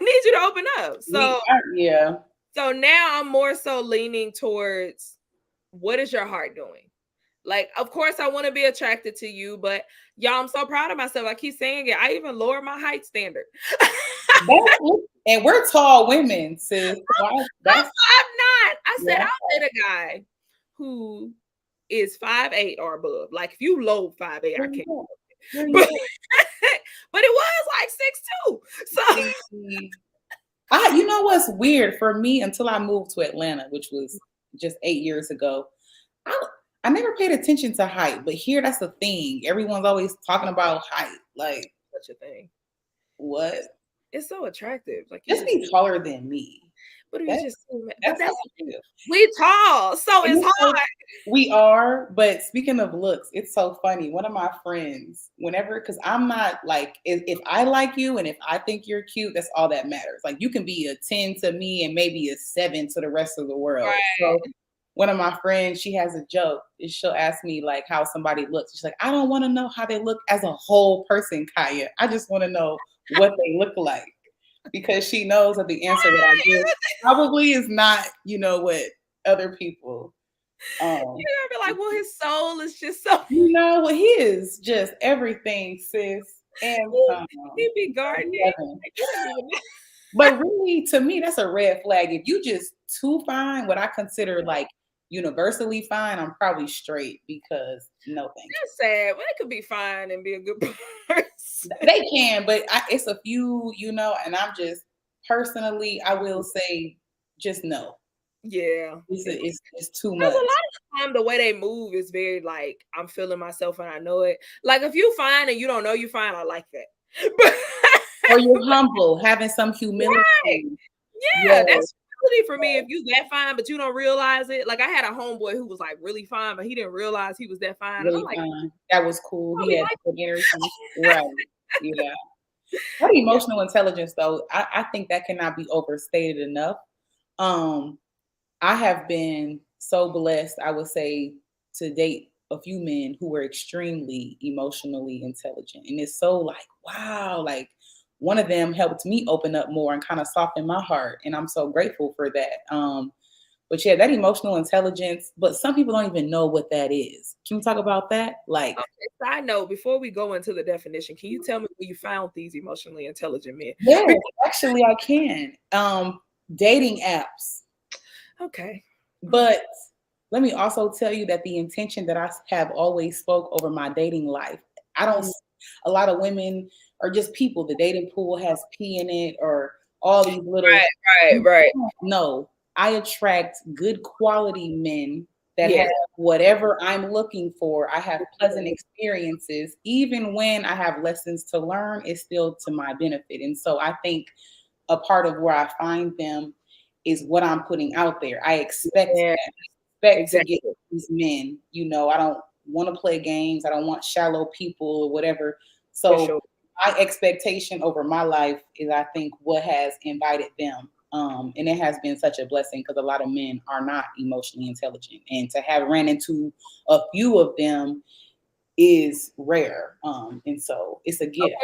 need you to open up. So yeah. So now I'm more so leaning towards what is your heart doing? Like, of course, I want to be attracted to you, but y'all, I'm so proud of myself. I keep saying it. I even lowered my height standard. And we're tall women, sis. I'm not. I said, I'll date a guy who is 5'8" or above. Like, if you low 5'8", I can't. But it was like 6'2". So you know what's weird for me until I moved to Atlanta, which was just 8 years ago. I never paid attention to height, but here that's the thing. Everyone's always talking about height. Like, such a thing. What? It's so attractive. Like, just be taller than me. But we just we tall, so it's hard. We are, but speaking of looks, it's so funny. One of my friends, whenever, because I'm not like, if I like you and if I think you're cute, that's all that matters. Like you can be a 10 to me and maybe a 7 to the rest of the world. Right. So one of my friends, she has a joke. She'll ask me like how somebody looks. She's like, I don't want to know how they look as a whole person, Kaya. I just want to know what they look like. Because she knows that the answer that I give probably is not, what other people. You're gonna be like, well, his soul is just so. Well, he is just everything, sis. And he be gardening. But really, to me, that's a red flag. If you just too fine, what I consider like universally fine, I'm probably straight because no thanks. That's sad. Well, they could be fine and be a good person. They can, but it's a few, and I'm just personally, I will say, just no. Yeah, it's too much. Because a lot of the time, the way they move is very like I'm feeling myself and I know it. Like if you fine and you don't know you fine, I like that. Or you're humble, having some humility. Right. Yeah, that's humility for me. If you that fine, but you don't realize it. Like I had a homeboy who was like really fine, but he didn't realize he was that fine. Really I'm like, fine. That was cool. He had good energy. Right. Yeah. That emotional intelligence, though, I think that cannot be overstated enough. I have been so blessed, I would say, to date a few men who were extremely emotionally intelligent. And it's so like, wow, like one of them helped me open up more and kind of soften my heart. And I'm so grateful for that. But yeah, that emotional intelligence, but some people don't even know what that is. Can we talk about that? Like, Okay, side note, before we go into the definition, can you tell me where you found these emotionally intelligent men? yes, actually I can. Dating apps. Okay. But let me also tell you that the intention that I have always spoke over my dating life. I don't Mm. a lot of women are just people. The dating pool has pee in it or all these little Right, right. no. I attract good quality men that have Yes. whatever I'm looking for. I have pleasant experiences. Even when I have lessons to learn, it's still to my benefit. And so I think a part of where I find them is what I'm putting out there. I expect Yeah, that. I expect to get exactly. these men. I don't want to play games. I don't want shallow people or whatever. For So sure. my expectation over my life is, I think, what has invited them. And it has been such a blessing because a lot of men are not emotionally intelligent. And to have ran into a few of them is rare. And so it's a Okay, gift.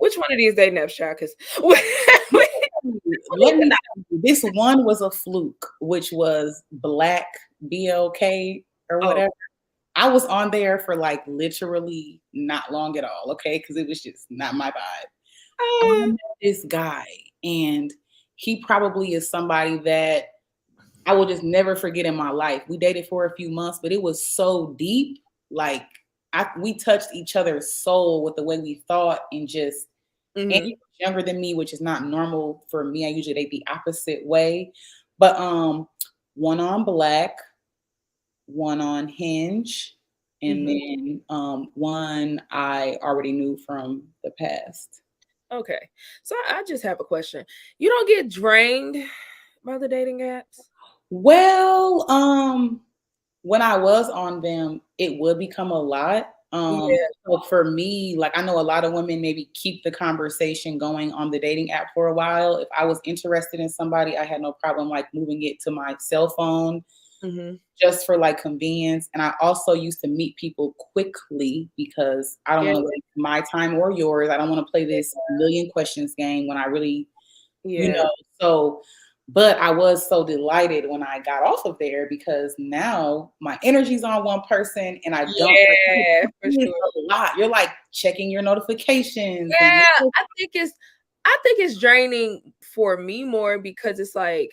which one of these dating apps, child? Because Let me tell you, this one was a fluke, which was Black BLK or oh, whatever. I was on there for like literally not long at all, okay? Because it was just not my vibe. I met this guy, and he probably is somebody that I will just never forget in my life. We dated for a few months, but it was so deep. Like we touched each other's soul with the way we thought and just and he mhm. was younger than me, which is not normal for me. I usually date the opposite way. But one on Black, one on Hinge, and Mhm. then one I already knew from the past. Okay. So I just have a question. You don't get drained by the dating apps? Well, when I was on them, it would become a lot. Yeah. So for me, like I know a lot of women maybe keep the conversation going on the dating app for a while. If I was interested in somebody, I had no problem like moving it to my cell phone Mhm. just for like convenience. And I also used to meet people quickly because I don't Yeah. want to waste my time or yours. I don't want to play this million questions game when I really, you Yeah. know, so but I was so delighted when I got off of there because now my energy's on one person and I don't Yeah, for it's sure. a lot. You're like checking your notifications and Yeah, I think it's draining for me more because it's like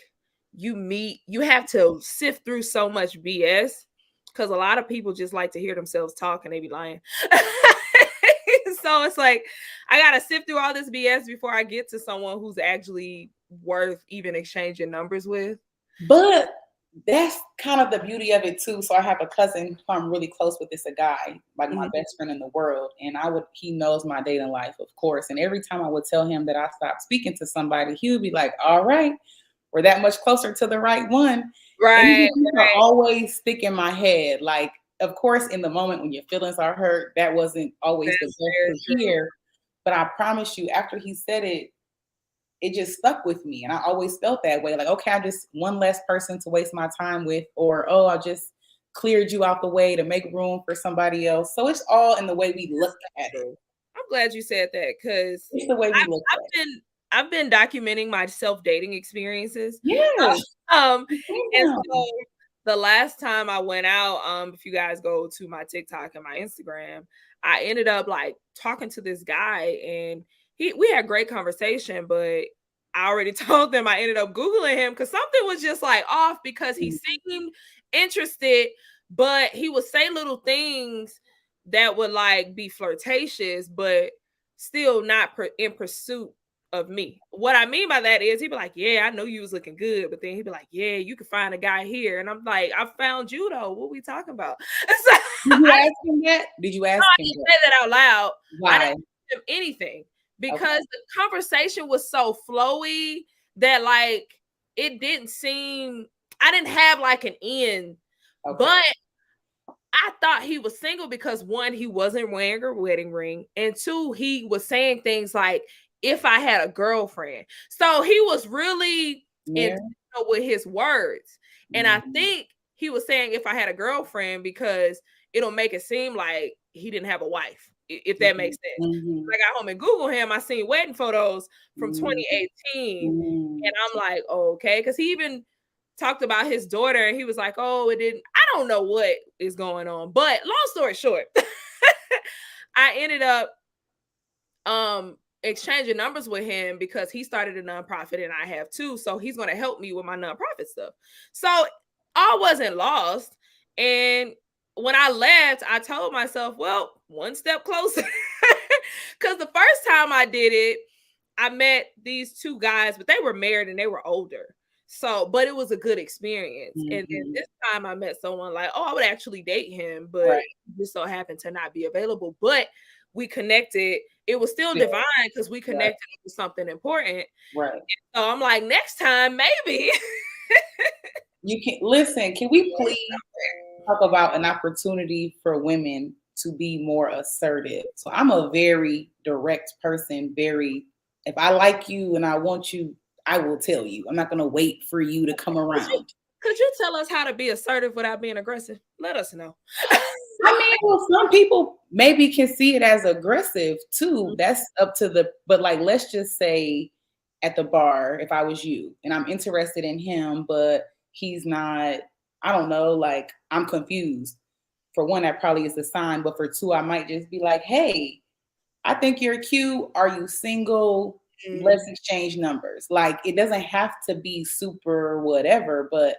you have to sift through so much BS because a lot of people just like to hear themselves talk and they be lying. So it's like I gotta sift through all this BS before I get to someone who's actually worth even exchanging numbers with. but that's kind of the beauty of it too. So I have a cousin who I'm really close with. It's a guy, like my Mhm. best friend in the world. And he knows my dating life, of course. And every time I would tell him that I stopped speaking to somebody, he would be like, all right, we're that much closer to the right one. And Right, these will right. always stick in my head. Like, of course, in the moment when your feelings are hurt, that wasn't always the That's best very to true. hear. But I promise you, after he said it, it just stuck with me. And I always felt that way. Like, okay, I'm just one less person to waste my time with, or oh, I just cleared you out the way to make room for somebody else. So it's all in the way we look at it. True. I'm glad you said that because It's the way we I've look I've at it. been I've been documenting my self-dating experiences. Yes. Um, and Yeah. so the last time I went out, if you guys go to my TikTok and my Instagram, I ended up like talking to this guy and we had great conversation, but I already told them I ended up Googling him because something was just like off because he seemed interested, but he would say little things that would like be flirtatious, but still not in pursuit of me. What I mean by that is he'd be like, yeah, I know you was looking good, but then he'd be like, yeah, you can find a guy here. And I'm like, I found you though. What we talking about? So Did you I ask him that? Did you ask him didn't that? say that out loud. I didn't Why? ask him anything Okay. because the conversation was so flowy that like it didn't seem I didn't have like an end, Okay. but I thought he was single because one, he wasn't wearing a wedding ring, and two, he was saying things like, if I had a girlfriend. So he was really Yeah. intentional with his words. And I Mhm. think he was saying if I had a girlfriend because it'll make it seem like he didn't have a wife, if that makes sense. Mm-hmm. When I got home and Google him, I seen wedding photos from Mm-hmm. 2018, Mm-hmm. and I'm like, okay, because he even talked about his daughter, and he was like, oh, it didn't. I don't know what is going on, but long story short, I ended up exchanging numbers with him because he started a nonprofit and I have too. So he's going to help me with my nonprofit stuff. So all wasn't lost. And when I left, I told myself, well, one step closer. Because the first time I did it, I met these two guys, but they were married and they were older. So, but it was a good experience. Mm-hmm. And then this time I met someone like, oh, I would actually date him, but Right. just so happened to not be available. But we connected. It was still divine because we connected with something important. Right. So I'm like, next time, maybe. You can listen. Can we please talk about an opportunity for women to be more assertive? So I'm a very direct person. If I like you and I want you, I will tell you. I'm not going to wait for you to come around. Could you tell us how to be assertive without being aggressive? Let us know. I mean, well, some people maybe can see it as aggressive too. That's up to but like, let's just say at the bar, if I was you and I'm interested in him, but he's not, I don't know, like I'm confused. For one, that probably is a sign, but for two, I might just be like, hey, I think you're cute. Are you single? Let's exchange numbers. Like, it doesn't have to be super whatever, but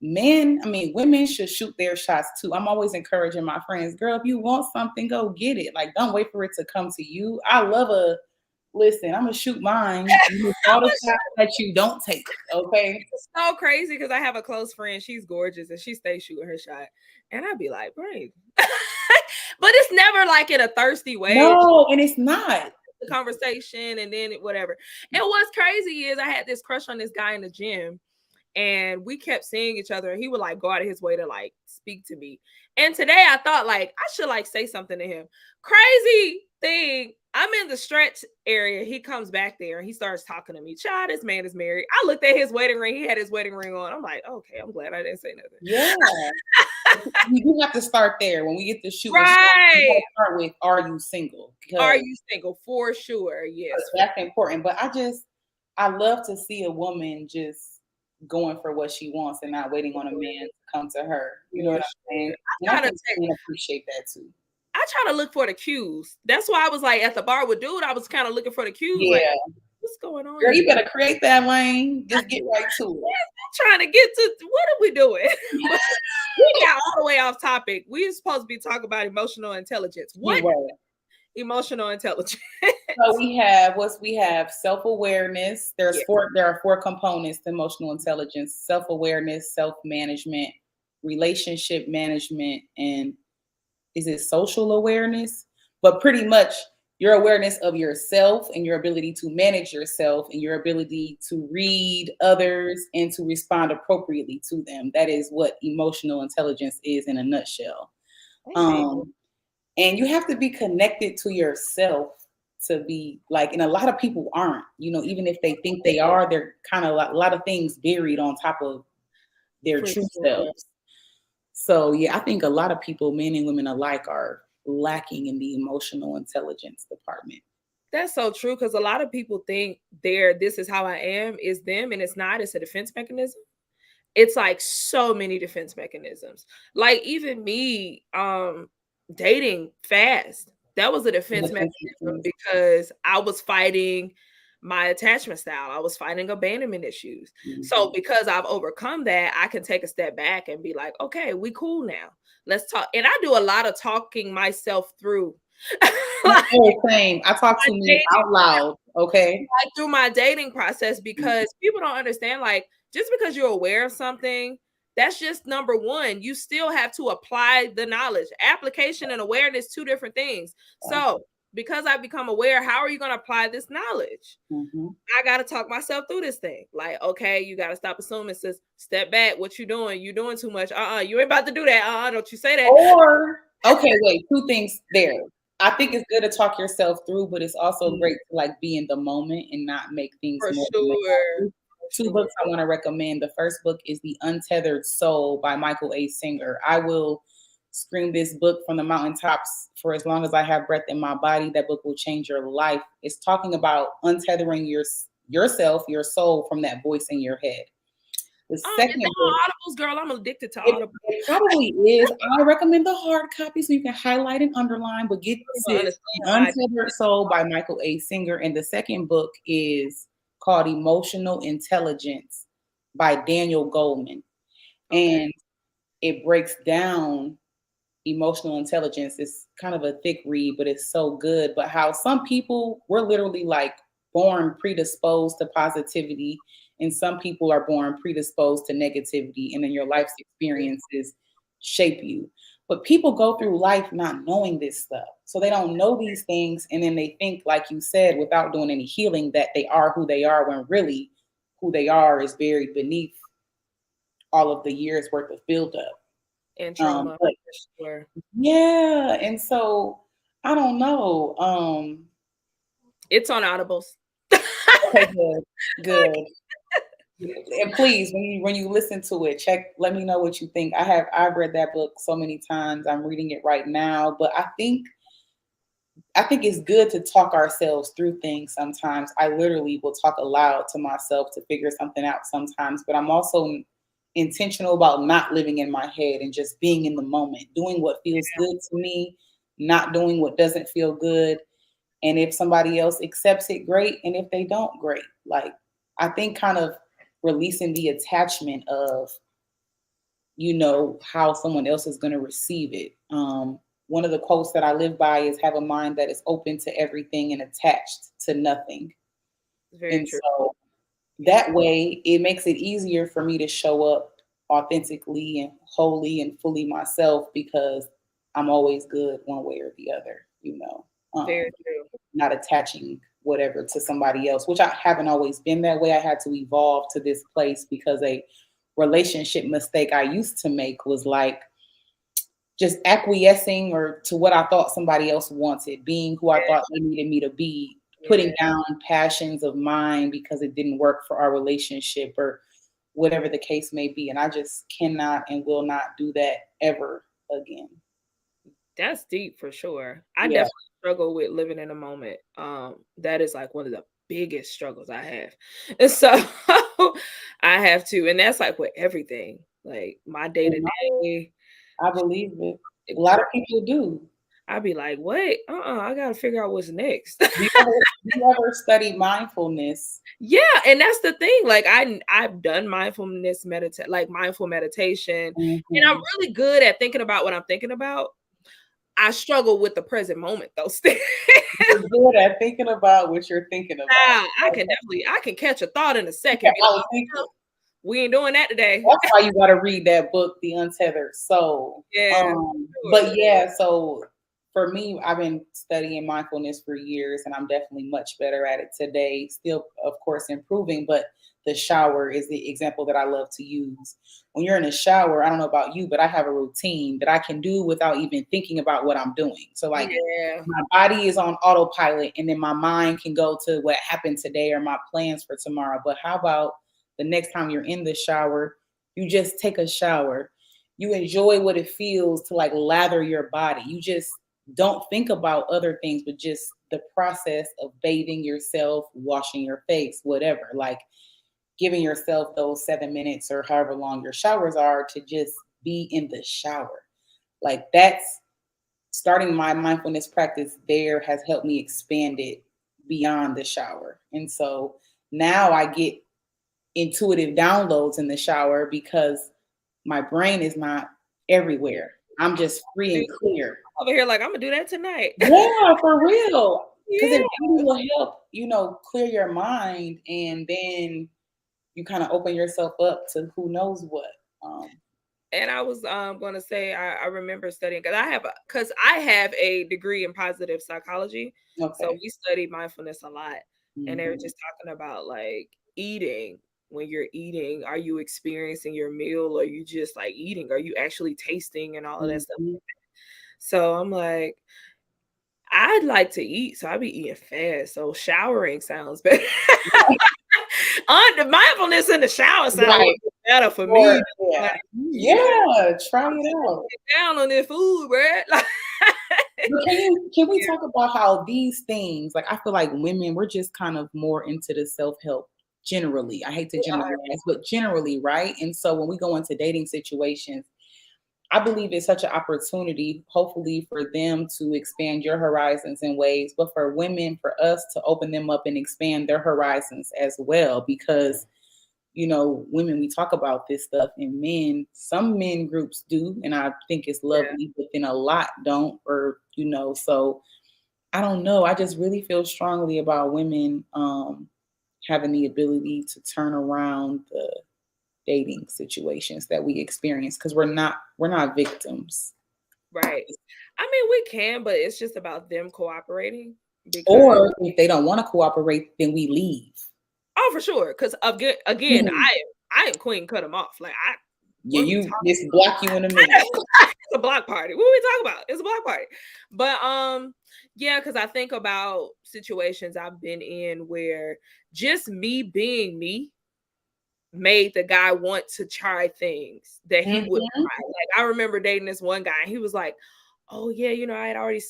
women should shoot their shots too. I'm always encouraging my friends, girl, if you want something, go get it. Like, don't wait for it to come to you. I'm gonna shoot mine. All the shots that you don't take. Okay. It's so crazy because I have a close friend. She's gorgeous and she stays shooting her shot. And I'd be like, brave. But it's never like in a thirsty way. No, and it's not. The conversation and then whatever. And what's crazy is I had this crush on this guy in the gym. And we kept seeing each other. He would like go out of his way to like speak to me. And today I thought like I should like say something to him. Crazy thing. I'm in the stretch area. He comes back there and he starts talking to me. Child, this man is married. I looked at his wedding ring. He had his wedding ring on. I'm like, okay, I'm glad I didn't say nothing. Yeah. We do have to start there when we get to shoot. Right. Start with, are you single? Are you single? For sure. Yes. That's important. But I love to see a woman just going for what she wants and not waiting on a man to come to her. You know what I'm saying? I appreciate that too. I try to look for the cues. That's why I was like at the bar with dude. I was kind of looking for the cues. Yeah. Like, what's going on? Girl, you better create that lane. Just get right to it. I'm trying to get to what are we doing? We got all the way off topic. We're supposed to be talking about emotional intelligence. What emotional intelligence? So we have self-awareness. There are 4 components to emotional intelligence: self-awareness, self-management, relationship management, and is it social awareness? But pretty much your awareness of yourself and your ability to manage yourself and your ability to read others and to respond appropriately to them. That is what emotional intelligence is in a nutshell. And you have to be connected to yourself to be like, and a lot of people aren't, even if they think they are, they're kind of a lot of things buried on top of their true selves. So yeah, I think a lot of people, men and women alike, are lacking in the emotional intelligence department. That's so true, because a lot of people think this is how I am is them, and it's not. It's a defense mechanism. It's like so many defense mechanisms. Like even me dating fast, that was a defense mechanism because I was fighting my attachment style. I was fighting abandonment issues. Mm-hmm. So because I've overcome that, I can take a step back and be like, okay, we cool now. Let's talk. And I do a lot of talking myself through. Same. I talk to me out loud. Okay. Through my dating process, because people don't understand, like, just because you're aware of something, that's just number one. You still have to apply the knowledge. Application and awareness, 2 different things. So because I've become aware, how are you going to apply this knowledge? Mm-hmm. I got to talk myself through this thing. Like, okay, you got to stop assuming, sis. Step back. What you doing? You doing too much. You ain't about to do that. Don't you say that. Or, okay, wait, 2 things there. I think it's good to talk yourself through, but it's also great to like be in the moment and not make things for more. Sure. 2 books I want to recommend. The first book is The Untethered Soul by Michael A. Singer. I will scream this book from the mountaintops for as long as I have breath in my body. That book will change your life. It's talking about untethering yourself, your soul from that voice in your head. The Is second that book, on Audibles, girl? I'm addicted to it, Audible. it probably is. I recommend the hard copy so you can highlight and underline, but get I don't this, understand Untethered Soul by Michael A. Singer. And the second book is called Emotional Intelligence by Daniel Goleman. Okay. And it breaks down emotional intelligence. It's kind of a thick read, but it's so good. But how some people, we're literally like born predisposed to positivity, and some people are born predisposed to negativity, and then your life's experiences shape you. But people go through life not knowing this stuff. So they don't know these things, and then they think, like you said, without doing any healing, that they are who they are, when really who they are is buried beneath all of the years worth of buildup. And trauma, But for sure. yeah, and so I don't know. It's on Audibles. Okay, good, good. And please, when you listen to it, let me know what you think. I've read that book so many times. I'm reading it right now, but I think it's good to talk ourselves through things sometimes. I literally will talk aloud to myself to figure something out sometimes, but I'm also intentional about not living in my head and just being in the moment, doing what feels good to me, not doing what doesn't feel good. And if somebody else accepts it, great. And if they don't, great. Like, I think kind of releasing the attachment of, how someone else is going to receive it. One of the quotes that I live by is, have a mind that is open to everything and attached to nothing. Very And true. so that way it makes it easier for me to show up authentically and wholly and fully myself, because I'm always good one way or the other, Very true. not attaching whatever to somebody else, which I haven't always been that way. I had to evolve to this place because a relationship mistake I used to make was like just acquiescing or to what I thought somebody else wanted, being who I thought they needed me to be, putting Yeah. down passions of mine because it didn't work for our relationship or whatever the case may be. And I just cannot and will not do that ever again. That's deep for sure. I Yeah. definitely struggle with living in a moment. That is like one of the biggest struggles I have. And so I have to, and that's like with everything, like my day to day. I believe it. A lot of people do. I'd be like, what? I gotta figure out what's next. Do you ever study mindfulness? Yeah, and that's the thing. Like I've done mindful meditation, and I'm Mhm. really good at thinking about what I'm thinking about. I struggle with the present moment though still. You're good at thinking about what you're thinking about. I can catch a thought in a Yeah, second, be I like, was thinking. "Oh, we ain't doing that today." That's why you gotta read that book, The Untethered Soul. Yeah, sure. But yeah, so for me, I've been studying mindfulness for years, and I'm definitely much better at it today. Still, of course, improving, but the shower is the example that I love to use. When you're in the shower, I don't know about you, but I have a routine that I can do without even thinking about what I'm doing. So like Yeah. my body is on autopilot, and then my mind can go to what happened today or my plans for tomorrow. But how about the next time you're in the shower, you just take a shower. You enjoy what it feels to like lather your body. You just don't think about other things, but just the process of bathing yourself, washing your face, whatever. Like giving yourself those 7 minutes or however long your showers are to just be in the shower. Like that's starting my mindfulness practice there has helped me expand it beyond the shower. And so now I get intuitive downloads in the shower because my brain is not everywhere. I'm just free and clear. Over here, like, I'm gonna do that tonight. Yeah, for real. Because Yeah. it really will help, clear your mind, and then you kind of open yourself up to who knows what. Um, And I was going to say I remember studying because I have a degree in positive psychology, so okay. we studied mindfulness a lot, and they were Mhm. just talking about like eating. When you're eating, are you experiencing your meal, or you just like eating? Are you actually tasting and all of that stuff? Mhm. So I'm like, I'd like to eat, so I'd be eating fast. So showering sounds better. On the mindfulness in the shower sounds Right. better for Or me. yeah. Like, yeah, Yeah, try I'm it out. down on this food, bruh. Like, But can we talk about how these things, like I feel like women, we're just kind of more into the self-help generally. I hate to we are. generalize, but generally, right? And so when we go into dating situations, I believe it's such an opportunity, hopefully, for them to expand your horizons in ways, but for women, for us to open them up and expand their horizons as well. Because, women, we talk about this stuff, and men, some men groups do, and I think it's Yeah. lovely, but then a lot don't, so I don't know. I just really feel strongly about women having the ability to turn around the dating situations that we experience because we're not victims. Right. I mean, we can, but it's just about them cooperating because Or if they don't want to cooperate, then we leave. oh, for sure. Because again, Mhm. I am queen. Cut them off. Like I, Yeah, what we you talking? just block you in a minute. It's a block party. What we talking about? It's a block party. But yeah, because I think about situations I've been in where just me being me made the guy want to try things that he wouldn't Mhm, try. Like I remember dating this one guy, and he was like, "Oh yeah, I had always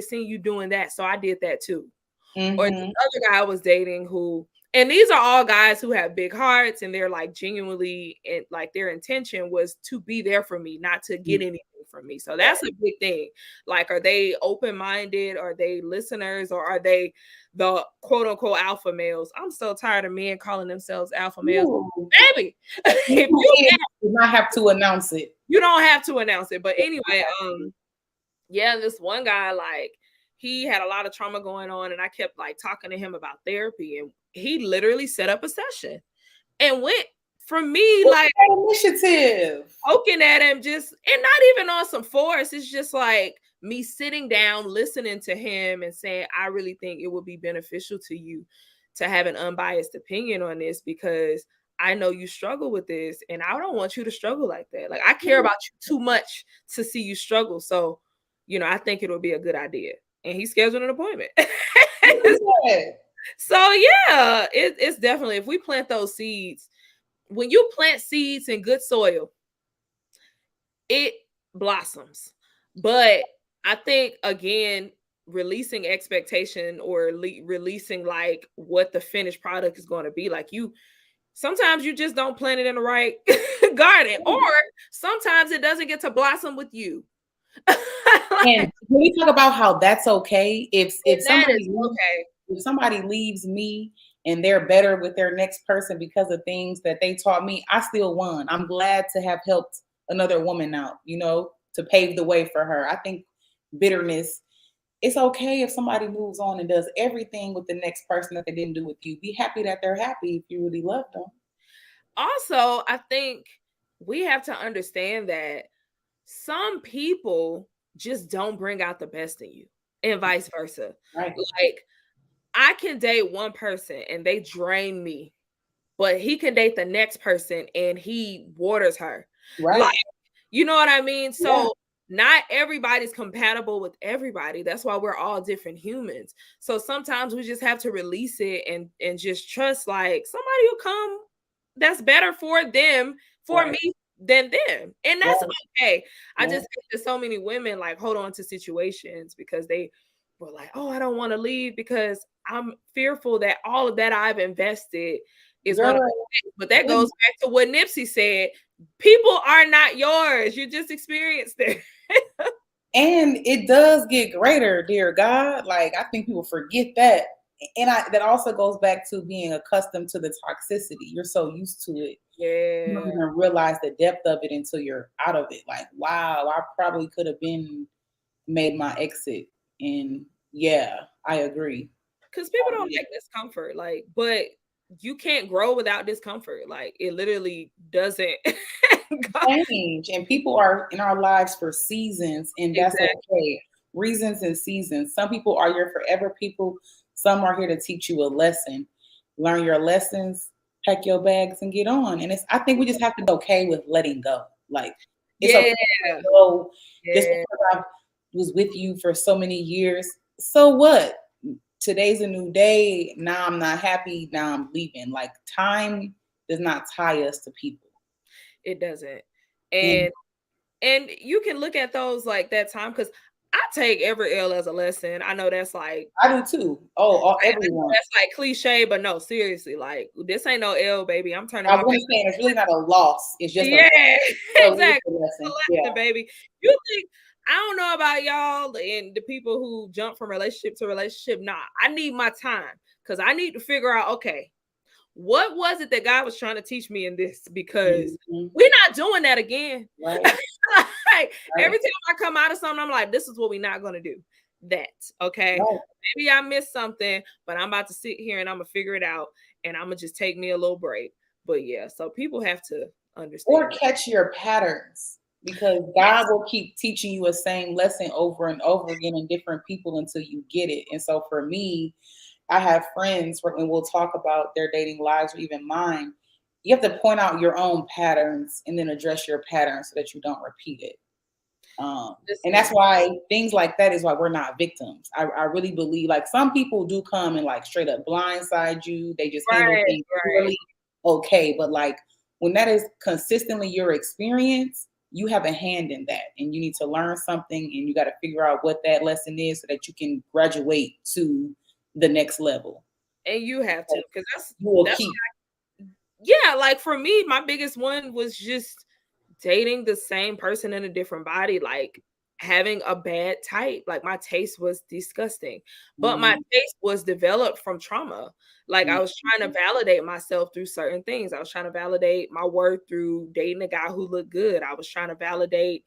seen you doing that, so I did that too." Or this mhm. other guy I was dating who, and these are all guys who have big hearts and they're like genuinely, and like their intention was to be there for me, not to get anything from me. So that's a big thing. Like, are they open minded? Are they listeners? Or are they the quote unquote alpha males? I'm so tired of men calling themselves alpha males. Ooh, Baby, if you you do not have to announce it. you don't have to announce it. But anyway, yeah, this one guy, like, he had a lot of trauma going on, and I kept like talking to him about therapy, and he literally set up a session and went from me What's like that initiative? poking at him, just and not even on some force. It's just like me sitting down, listening to him, and saying, I really think it would be beneficial to you to have an unbiased opinion on this because I know you struggle with this, and I don't want you to struggle like that. Like, I care about you too much to see you struggle. So, I think it'll be a good idea. And he scheduled an appointment. Yeah. So yeah, it's definitely, if we plant those seeds, when you plant seeds in good soil, it blossoms. But I think again, releasing expectation or releasing like what the finished product is going to be, like, you sometimes you just don't plant it in the right garden, or sometimes it doesn't get to blossom with you. And can we talk about how that's okay? If And that somebody is leaves, okay. if somebody leaves me and they're better with their next person because of things that they taught me, I still won. I'm glad to have helped another woman out, to pave the way for her. I think bitterness, it's okay if somebody moves on and does everything with the next person that they didn't do with you. Be happy that they're happy if you really love them. Also, I think we have to understand that some people just don't bring out the best in you, and vice versa. Right. Like, I can date one person and they drain me, but he can date the next person and he waters her. Right. Like, you know what I mean? Yeah. So not everybody's compatible with everybody. That's why we're all different humans. So sometimes we just have to release it and just trust, like, somebody will come that's better for them, for Right. me, than them. And that's Right. okay. I Yeah. just think that so many women like hold on to situations because they were like, oh, I don't want to leave because I'm fearful that all of that I've invested is going to, Girl, but that goes back to what Nipsey said. People are not yours. You just experienced it. and it does get greater, dear God. Like I think people forget that. And that also goes back to being accustomed to the toxicity. You're so used to it. You don't Yeah. even realize the depth of it until you're out of it. Like, wow, I probably could have been made my exit. And yeah, I agree. Because people don't like discomfort. Like, but you can't grow without discomfort. Like, it literally doesn't go. Change. And people are in our lives for seasons, and that's Exactly. okay. Reasons and seasons. Some people are your forever people. Some are here to teach you a lesson. Learn your lessons, pack your bags, and get on. And I think we just have to be okay with letting go. Like it's okay Yeah. to let go just Yeah. because I was with you for so many years. So what? Today's a new day. Now I'm not happy. Now I'm leaving. Like time does not tie us to people. It doesn't. And And you can look at those like that time because I take every L as a lesson. I know that's like I do too. Oh, I know everyone. that's like cliche, but no, seriously, like this ain't no L, baby. I'm turning I my was gonna paper. say it's really not a loss. It's just a Yeah, learning exactly. It's lesson. a Yeah. lesson, baby. You think I don't know about y'all and the people who jump from relationship to relationship. Nah, I need my time because I need to figure out, okay, what was it that God was trying to teach me in this? Because Mhm. we're not doing that again. Right. Like, Right. every time I come out of something, I'm like, this is what we're not gonna do. That okay. Right. Maybe I missed something, but I'm about to sit here and I'm gonna figure it out and I'm gonna just take me a little break. But yeah, so people have to Or understand that. catch your patterns because God Yes. will keep teaching you a same lesson over and over again in different people until you get it. And so for me, I have friends where, and we'll talk about their dating lives or even mine. You have to point out your own patterns and then address your patterns so that you don't repeat it. And that's Listen, why things like that is why we're not victims. I really believe like some people do come and like straight up blindside you. They just handle right, things right. poorly. Okay. But like when that is consistently your experience, you have a hand in that and you need to learn something and you got to figure out what that lesson is so that you can graduate to the next level. And you have to, because You will that's keep. yeah, like for me, my biggest one was just dating the same person in a different body, like having a bad type. Like my taste was disgusting, but my Mhm, taste was developed from trauma. Like I was trying mhm, to validate myself through certain things. I was trying to validate my worth through dating a guy who looked good. I was trying to validate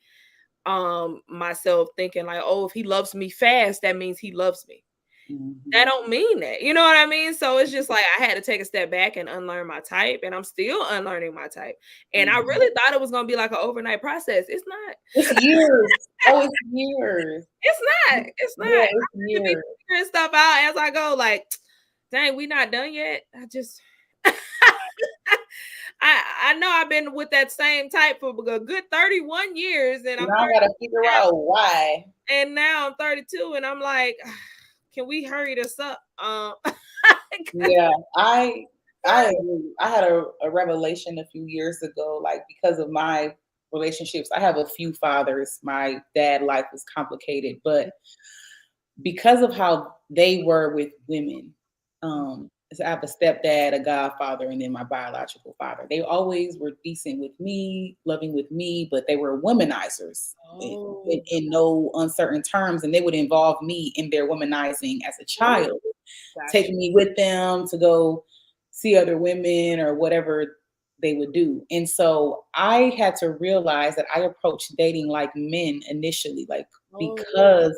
myself thinking like, oh, if he loves me fast, that means he loves me. That mhm, don't mean that. You know what I mean? So it's just like I had to take a step back and unlearn my type, and I'm still unlearning my type. And I mhm. really thought it was gonna be like an overnight process. It's not. It's years. Oh, it's years. It's not. It's not. Yeah, it's I really be years. figuring stuff out as I go. Like, dang, we not done yet. I just I know I've been with that same type for a good 31 years, and I'm Now I 30 gotta figure now, out why. and now I'm 32, and I'm like, can we hurry this up? 'Cause Yeah, I agree. I had a revelation a few years ago, like because of my relationships. I have a few fathers. My dad life was complicated, but because of how they were with women, so I have a stepdad, a godfather, and then my biological father. They always were decent with me, loving with me, but they were womanizers oh, in no uncertain terms, and they would involve me in their womanizing as a ooh, child, got taking you. me with them to go see other women or whatever they would do. And so I had to realize that I approached dating like men initially, like Oh, because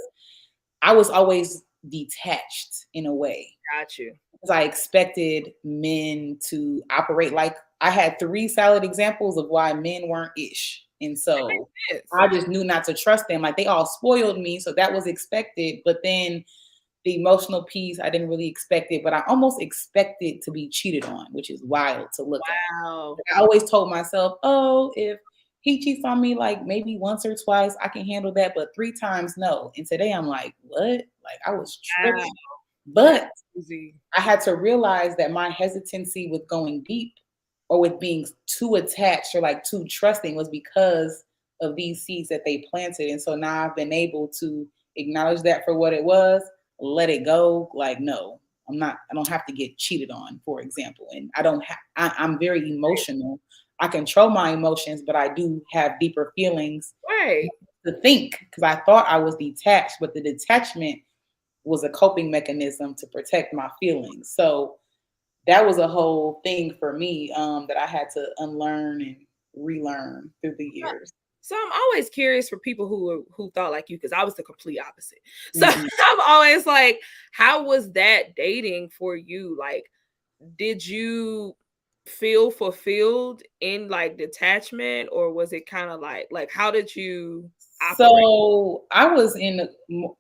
I was always detached in a way. got you. 'Cause I expected men to operate like I had 3 solid examples of why men weren't ish. And so Yes. I just knew not to trust them. Like they all spoiled me, so that was expected. But then the emotional piece, I didn't really expect it, but I almost expected to be cheated on, which is wild to look at. Wow. I always told myself, "Oh, if he cheats on me like maybe once or twice, I can handle that, but 3 times, no." And today I'm like, "What?" Like I was Wow. tripping. That's But crazy. I had to realize that my hesitancy with going deep or with being too attached or like too trusting was because of these seeds that they planted. And so now I've been able to acknowledge that for what it was, let it go. Like, no, I don't have to get cheated on, for example. And I don't have, I'm very emotional. I control my emotions, but I do have deeper feelings Right. to think because I thought I was detached, but the detachment was a coping mechanism to protect my feelings. So that was a whole thing for me that I had to unlearn and relearn through the So years. so I'm always curious for people who thought like you, because I was the complete opposite. So Mhm. I'm always like, how was that dating for you? Like, did you feel fulfilled in like detachment, or was it kind of like how did you operate? So I was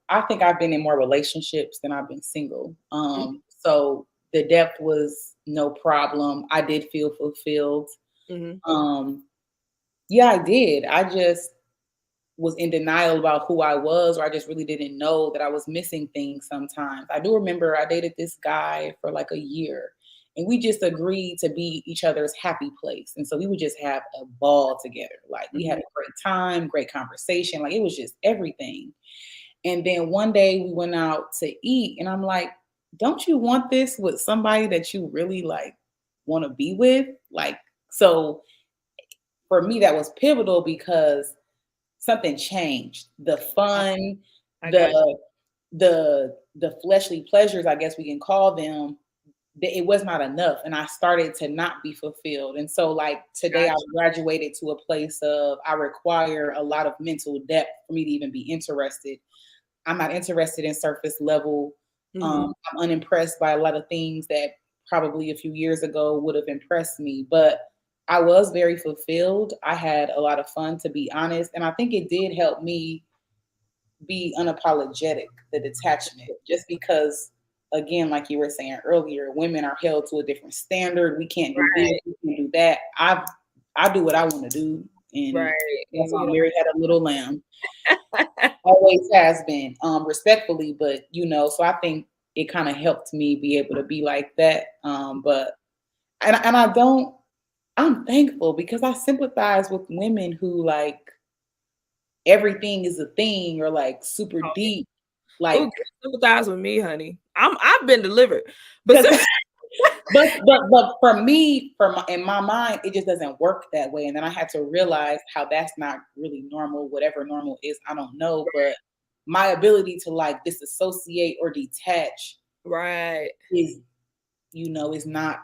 I think I've been in more relationships than I've been single. So the depth was no problem. I did feel fulfilled. Mhm. Um, yeah, I did. I just was in denial about who I was, or I just really didn't know that I was missing things sometimes. I do remember I dated this guy for like a year and we just agreed to be each other's happy place. And so we would just have a ball together. Like we had Mhm. a great time, great conversation. Like it was just everything. And then one day we went out to eat, and I'm like, don't you want this with somebody that you really like want to be with? Like, so for me, that was pivotal because something changed. The I fun, I got the the fleshly pleasures, I guess we can call them, it was not enough, and I started to not be fulfilled. And so like today got I graduated to a place of I require a lot of mental depth for me to even be interested. I'm not interested in surface level. you. Mhm. I'm unimpressed by a lot of things that probably a few years ago would have impressed me, but I was very fulfilled. I had a lot of fun, to be honest, and I think it did help me be unapologetic, the detachment, just because, again, like you were saying earlier, women are held to a different standard. We can't do this, Right, we can't do that. I do what I want to do, and right. that's And why we I'm don't married, had a little lamb. Always has been, respectfully, but so I think it kind of helped me be able to be like that. But and I don't. I'm thankful because I sympathize with women who like everything is a thing or like super deep, Oh, like girl, sympathize with me, honey. I've been delivered. But because but for me, in my mind, it just doesn't work that way. And then I had to realize how that's not really normal. Whatever normal is, I don't know. But my ability to like disassociate or detach right. is, is not.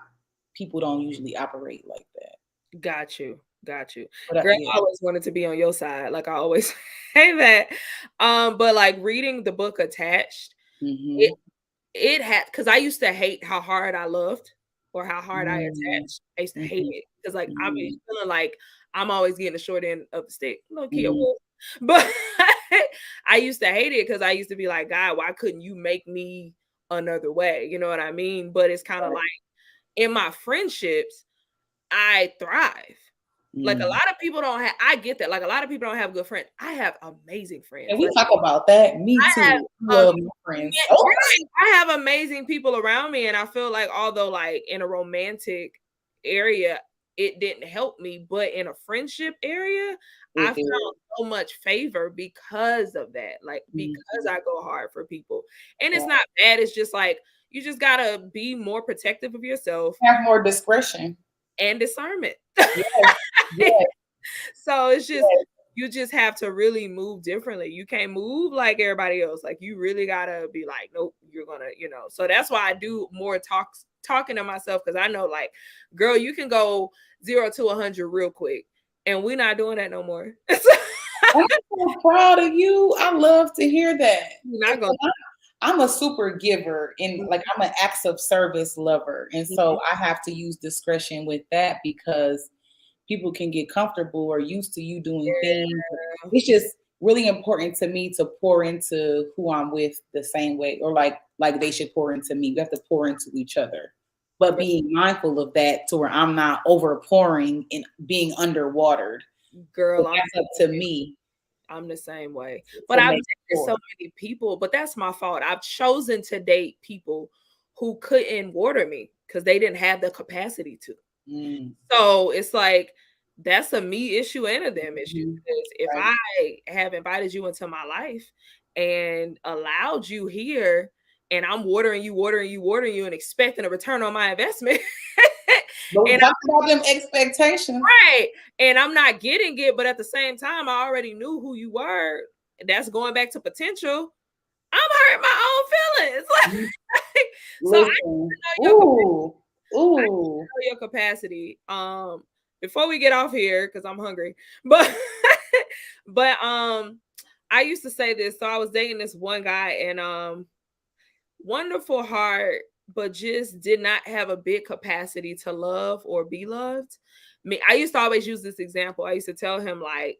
People don't usually operate like that. Got you. Got you. But Girl, yeah. I always wanted to be on your side. Like I always say that. But like reading the book Attached, it Hmm. it had because I used to hate how hard I loved or how hard I Hmm. attached. I used to hate Hmm. it because like I be Hmm. feeling like I'm always getting the short end of the stick. Look here, Hmm. well, but I used to hate it because I used to be like, God, why couldn't you make me another way? You know what I mean? But it's kind of like in my friendships, I thrive. Like a Hmm. lot of people don't have I get that. Like a lot of people don't have good friends. I have amazing And friends. we Like talk about that. Me I have too. Love my friends. Oh, right. I have amazing people around me, and I feel like although like in a romantic area, it didn't help me, but in a friendship area, I it found did. so much favor because of that. Like because Mhm. I go hard for people. And it's Yeah. not bad. It's just like you just gotta be more protective of yourself Have more discretion. and discernment. Yes. Yes. So it's just Yes. you just have to really move differently. You can't move like everybody else. Like you really gotta be like, nope, you're gonna, So that's why I do more talking to myself because I know, like, girl, you can go 0 to 100 real quick, and we're not doing that no more. I'm so proud of you. I love to hear that. We're not 'Cause gonna. I'm a super giver and like I'm an acts of service lover. And so I have to use discretion with that because people can get comfortable or used to you doing things. It's just really important to me to pour into who I'm with the same way, or like they should pour into me. We have to pour into each other, but For being mindful of that to where I'm not over pouring and being underwatered. So girl, that's up to me I'm the same way. But to I've make dated sure. so many people, but that's my fault. I've chosen to date people who couldn't water me because they didn't have the capacity to. Mm, So it's like that's a me issue and a them issue. mhm, Because if right. I have invited you into my life and allowed you here, and I'm watering you, watering you, watering you, and expecting a return on my investment, But we and talked about them expectations. right. And I'm not getting it, but at the same time, I already knew who you were. That's going back to potential. I'm hurting my own feelings. Mhm. Like, so I Listen. know your Ooh. I Ooh. know your capacity. Before we get off here, because I'm hungry, but but I used to say this. So I was dating this one guy, and wonderful heart, but just did not have a big capacity to love or be loved. Me, I used to always use this example. I used to tell him, like,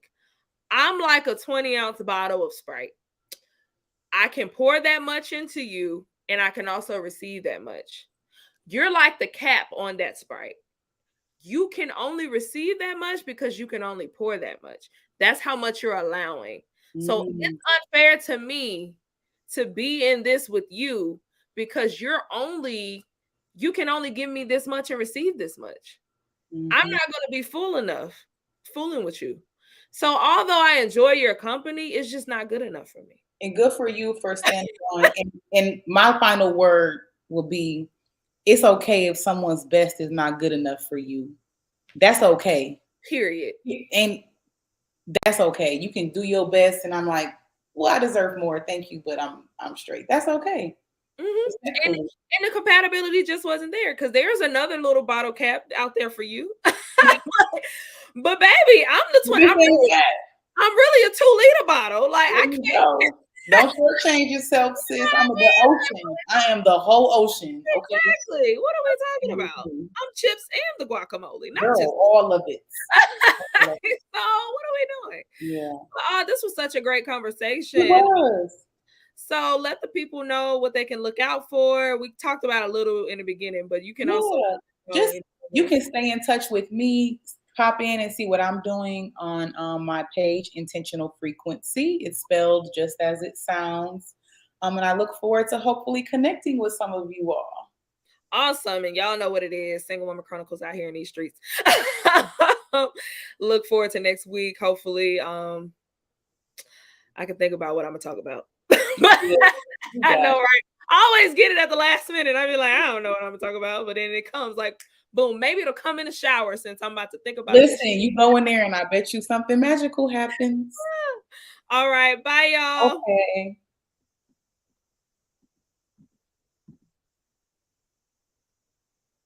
I'm like a 20-ounce bottle of Sprite. I can pour that much into you, and I can also receive that much. You're like the cap on that Sprite. You can only receive that much because you can only pour that much. That's how much you're allowing. So Mm, it's unfair to me to be in this with you because you're only you can only give me this much and receive this much. I'm Mhm. not going to be fooling with you. So although I enjoy your company, it's just not good enough for me. And good for you for standing on. And my final word will be, it's okay if someone's best is not good enough for you. That's okay. Period. And that's okay. You can do your best, and I'm like, well, I deserve more. Thank you, but I'm straight. That's okay. And the compatibility just wasn't there, because there's another little bottle cap out there for you. But baby, I'm really a 2-liter bottle. Like, I can't. Don't shortchange yourself, sis. I'm the ocean. I am the whole ocean. Okay. Exactly. What are we talking about? I'm chips and the guacamole, not Girl, just all of it. so. What are we doing? Yeah. This was such a great conversation. It was. So let the people know what they can look out for. We talked about a little in the beginning, but you can also you can stay in touch with me. Pop in and see what I'm doing on my page, Intentional Frequency. It's spelled just as it sounds. And I look forward to hopefully connecting with some of you all. Awesome. And y'all know what it is. Single Woman Chronicles out here in these streets. Look forward to next week. Hopefully, I can think about what I'm gonna talk about. I know, right? I always get it at the last minute. I be like, I don't know what I'm gonna talk about, but then it comes like, boom, maybe it'll come in the shower since I'm about to think about it. Listen, you go in there and I bet you something magical happens. All right, bye y'all. Okay.